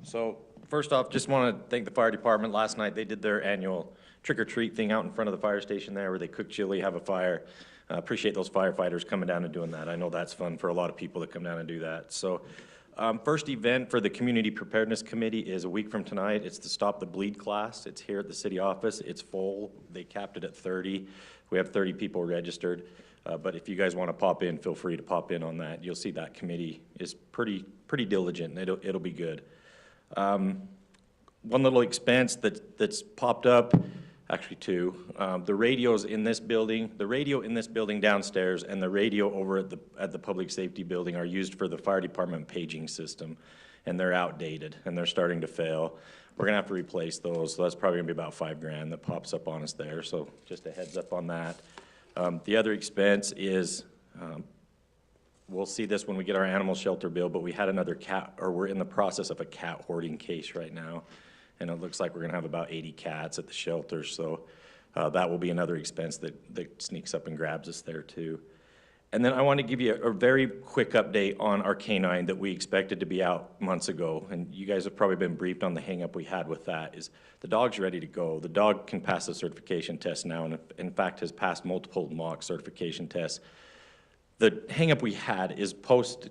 So first off, just want to thank the fire department. Last night they did their annual trick-or-treat thing out in front of the fire station there where they cook chili, have a fire. Appreciate those firefighters coming down and doing that. I know that's fun for a lot of people that come down and do that. So first event for the Community Preparedness Committee is a week from tonight. It's the Stop the Bleed class. It's here at the city office. It's full. They capped it at 30. We have 30 people registered. But if you guys want to pop in, feel free to pop in on that. You'll see that committee is pretty diligent, and it'll be good. One little expense that's popped up, actually 2, the radios in this building, the radio in this building downstairs and the radio over at the public safety building are used for the fire department paging system, and they're outdated and they're starting to fail. We're gonna have to replace those, so that's probably gonna be about $5,000 that pops up on us there, so just a heads up on that. The other expense is, we'll see this when we get our animal shelter bill, but we had another cat, or we're in the process of a cat hoarding case right now. And it looks like we're gonna have about 80 cats at the shelter, so that will be another expense that sneaks up and grabs us there too. And then I want to give you a very quick update on our canine that we expected to be out months ago. And you guys have probably been briefed on the hang-up we had with that, is the dog's ready to go. The dog can pass the certification test now, and in fact has passed multiple mock certification tests. The hang-up we had is Post,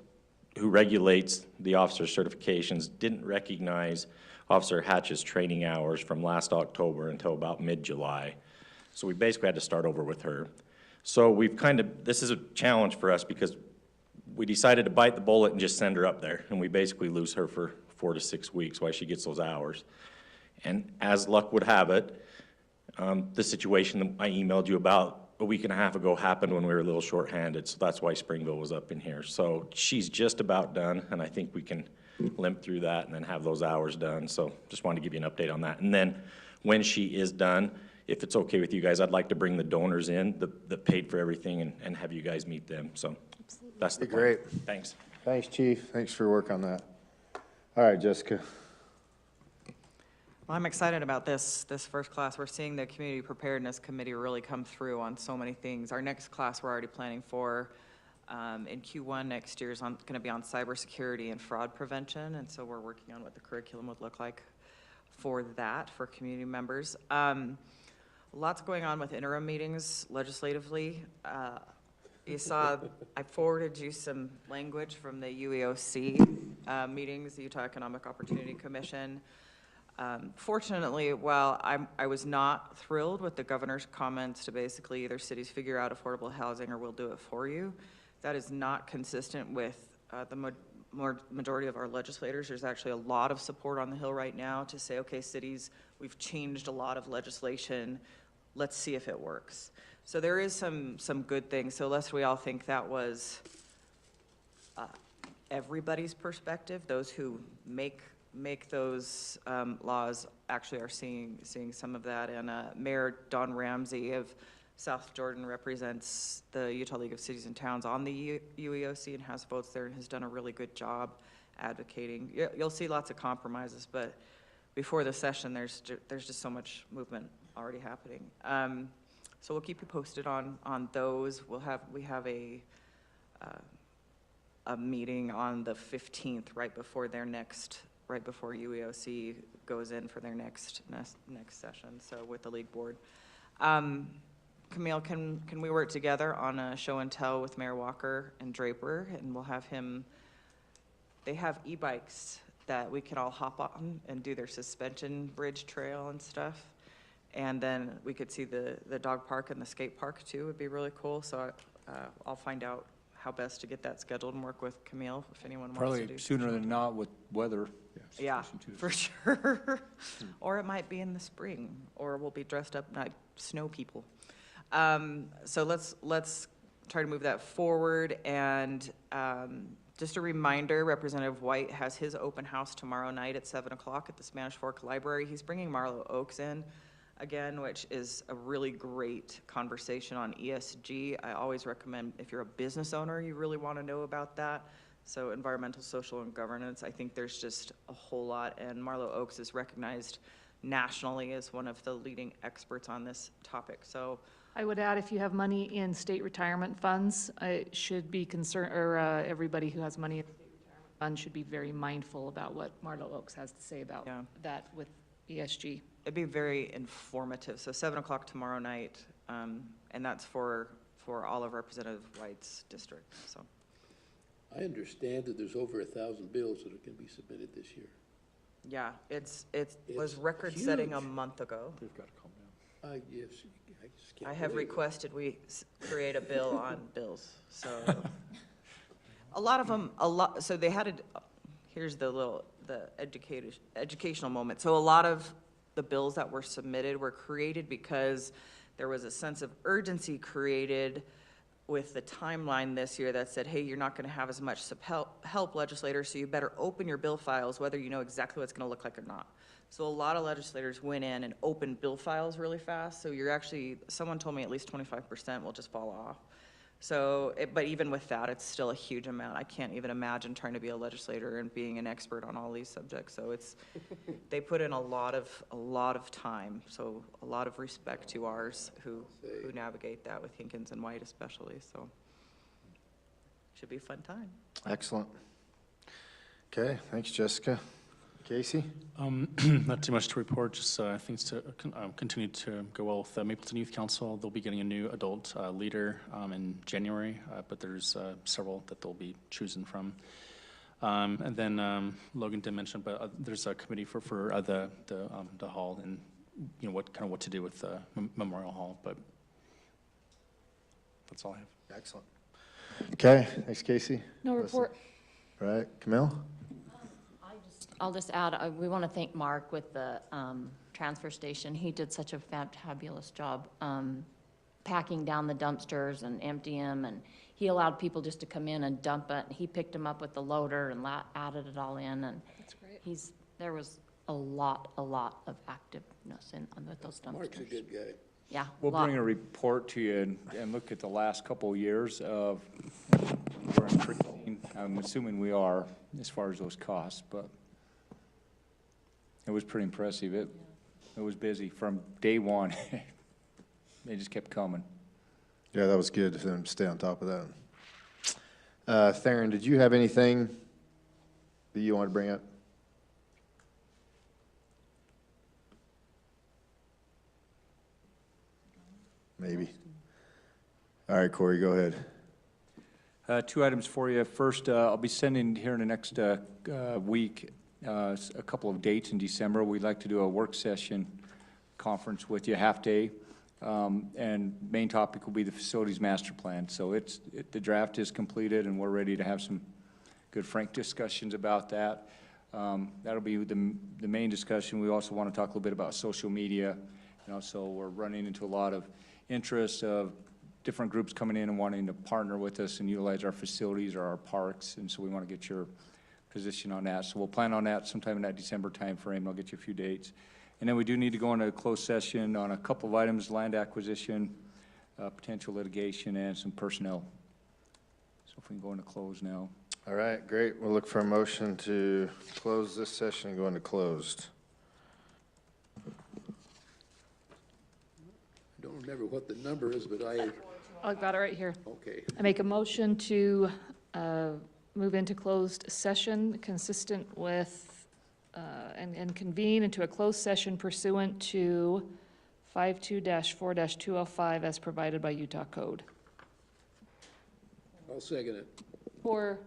who regulates the officer certifications, didn't recognize Officer Hatch's training hours from last October until about mid-July. So we basically had to start over with her. So we've this is a challenge for us because we decided to bite the bullet and just send her up there, and we basically lose her for 4 to 6 weeks while she gets those hours. And as luck would have it, the situation that I emailed you about a week and a half ago happened when we were a little short-handed, so that's why Springville was up in here. So she's just about done, and I think we can limp through that and then have those hours done. So just wanted to give you an update on that. And then when she is done, if it's okay with you guys, I'd like to bring the donors in that paid for everything and have you guys meet them. So that's the plan. Great. Thanks. Thanks, Chief. Thanks for your work on that. All right, Jessica. Well, I'm excited about this first class. We're seeing the Community Preparedness Committee really come through on so many things. Our next class we're already planning for in Q1 next year is going to be on cybersecurity and fraud prevention, and so we're working on what the curriculum would look like for that for community members. Lots going on with interim meetings legislatively. You saw, I forwarded you some language from the UEOC meetings, the Utah Economic Opportunity Commission. Fortunately, while I was not thrilled with the governor's comments to basically either cities figure out affordable housing or we'll do it for you, that is not consistent with the majority of our legislators. There's actually a lot of support on the Hill right now to say, okay, cities, we've changed a lot of legislation. Let's see if it works. So there is some good things. So lest we all think that was everybody's perspective, those who make those laws actually are seeing some of that. And Mayor Don Ramsey of South Jordan represents the Utah League of Cities and Towns on the UEOC and has votes there and has done a really good job advocating. You'll see lots of compromises, but before the session, there's just so much movement already happening. So we'll keep you posted on those. We have a a meeting on the 15th, right before UEOC goes in for their next session, so with the league board. Camille, can we work together on a show and tell with Mayor Walker and Draper, and we'll have him, they have e-bikes that we can all hop on and do their suspension bridge trail and stuff. And then we could see the dog park and the skate park too, would be really cool. So I'll find out how best to get that scheduled and work with Camille if anyone wants to do. Probably sooner than not with weather. Yeah, for sure. Or it might be in the spring, or we'll be dressed up like snow people. So let's try to move that forward. And just a reminder, Representative White has his open house tomorrow night at 7 o'clock at the Spanish Fork Library. He's bringing Marlo Oaks in again, which is a really great conversation on ESG. I always recommend, if you're a business owner, you really want to know about that. So environmental, social, and governance, I think there's just a whole lot. And Marlo Oaks is recognized nationally as one of the leading experts on this topic. So I would add, if you have money in state retirement funds, it should be concerned, or everybody who has money in state retirement funds should be very mindful about what Marlo Oaks has to say about that with ESG. It'd be very informative. So 7 o'clock tomorrow night, and that's for all of Representative White's district. So I understand that there's over 1,000 bills that are going to be submitted this year. yeah, it was record-setting a month ago. We've got to calm down. Yes, I just can't I have believe it. requested we create a bill on bills. So a lot of them, so they had here's the educational moment. So a lot of the bills that were submitted were created because there was a sense of urgency created with the timeline this year that said, hey, you're not going to have as much help legislators, so you better open your bill files, whether you know exactly what it's going to look like or not. So a lot of legislators went in and opened bill files really fast, so you're actually, someone told me at least 25% will just fall off. So, but even with that, it's still a huge amount. I can't even imagine trying to be a legislator and being an expert on all these subjects. So they put in a lot of time. So a lot of respect to ours who navigate that with Hinkins and White especially. So should be a fun time. Excellent. Okay, thanks, Jessica. Casey? Not too much to report, just things to continue to go well with Mapleton Youth Council. They'll be getting a new adult leader in January, but there's several that they'll be choosing from. And then Logan did mention, but there's a committee for the hall and what to do with the Memorial Hall, but that's all I have. Excellent. Okay, thanks, Casey. No report. All right, Camille? I'll just add, we want to thank Mark with the transfer station. He did such a fabulous job packing down the dumpsters and emptying them, and he allowed people just to come in and dump it. He picked them up with the loader and added it all in, and that's great. There was a lot of activeness with those dumpsters. Mark's a good guy. Yeah. We'll bring a report to you and look at the last couple of years of, we're increasing, I'm assuming we are, as far as those costs, but it was pretty impressive. It was busy from day one. They just kept coming. Yeah, that was good for them to stay on top of that. Theron, did you have anything that you wanted to bring up? Maybe. All right, Corey, go ahead. 2 items for you. First, I'll be sending here in the next week a couple of dates in December. We'd like to do a work session conference with you, half day, and main topic will be the facilities master plan. So the draft is completed, and we're ready to have some good, frank discussions about that. That'll be the main discussion. We also want to talk a little bit about social media, and also we're running into a lot of interest of different groups coming in and wanting to partner with us and utilize our facilities or our parks, and so we want to get your position on that. So we'll plan on that sometime in that December timeframe. I'll get you a few dates. And then we do need to go into a closed session on a couple of items, land acquisition, potential litigation, and some personnel. So if we can go into close now. All right, great. We'll look for a motion to close this session and go into closed. I don't remember what the number is, but I I've got it right here. Okay. I make a motion to move into closed session consistent with, and convene into a closed session pursuant to 52-4-205 as provided by Utah Code. I'll second it. For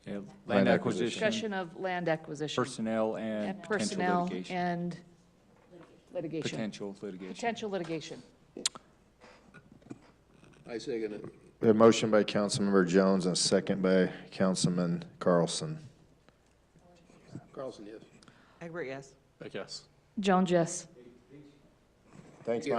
Yeah, Land land acquisition. acquisition, discussion of land acquisition. personnel, and And potential personnel litigation. and litigation. Potential litigation. Potential litigation. I second it. We have a motion by Councilmember Jones and a second by Councilman Carlson. Carlson, yes. Egbert, yes. I guess. Jones, yes. Thanks, Mike.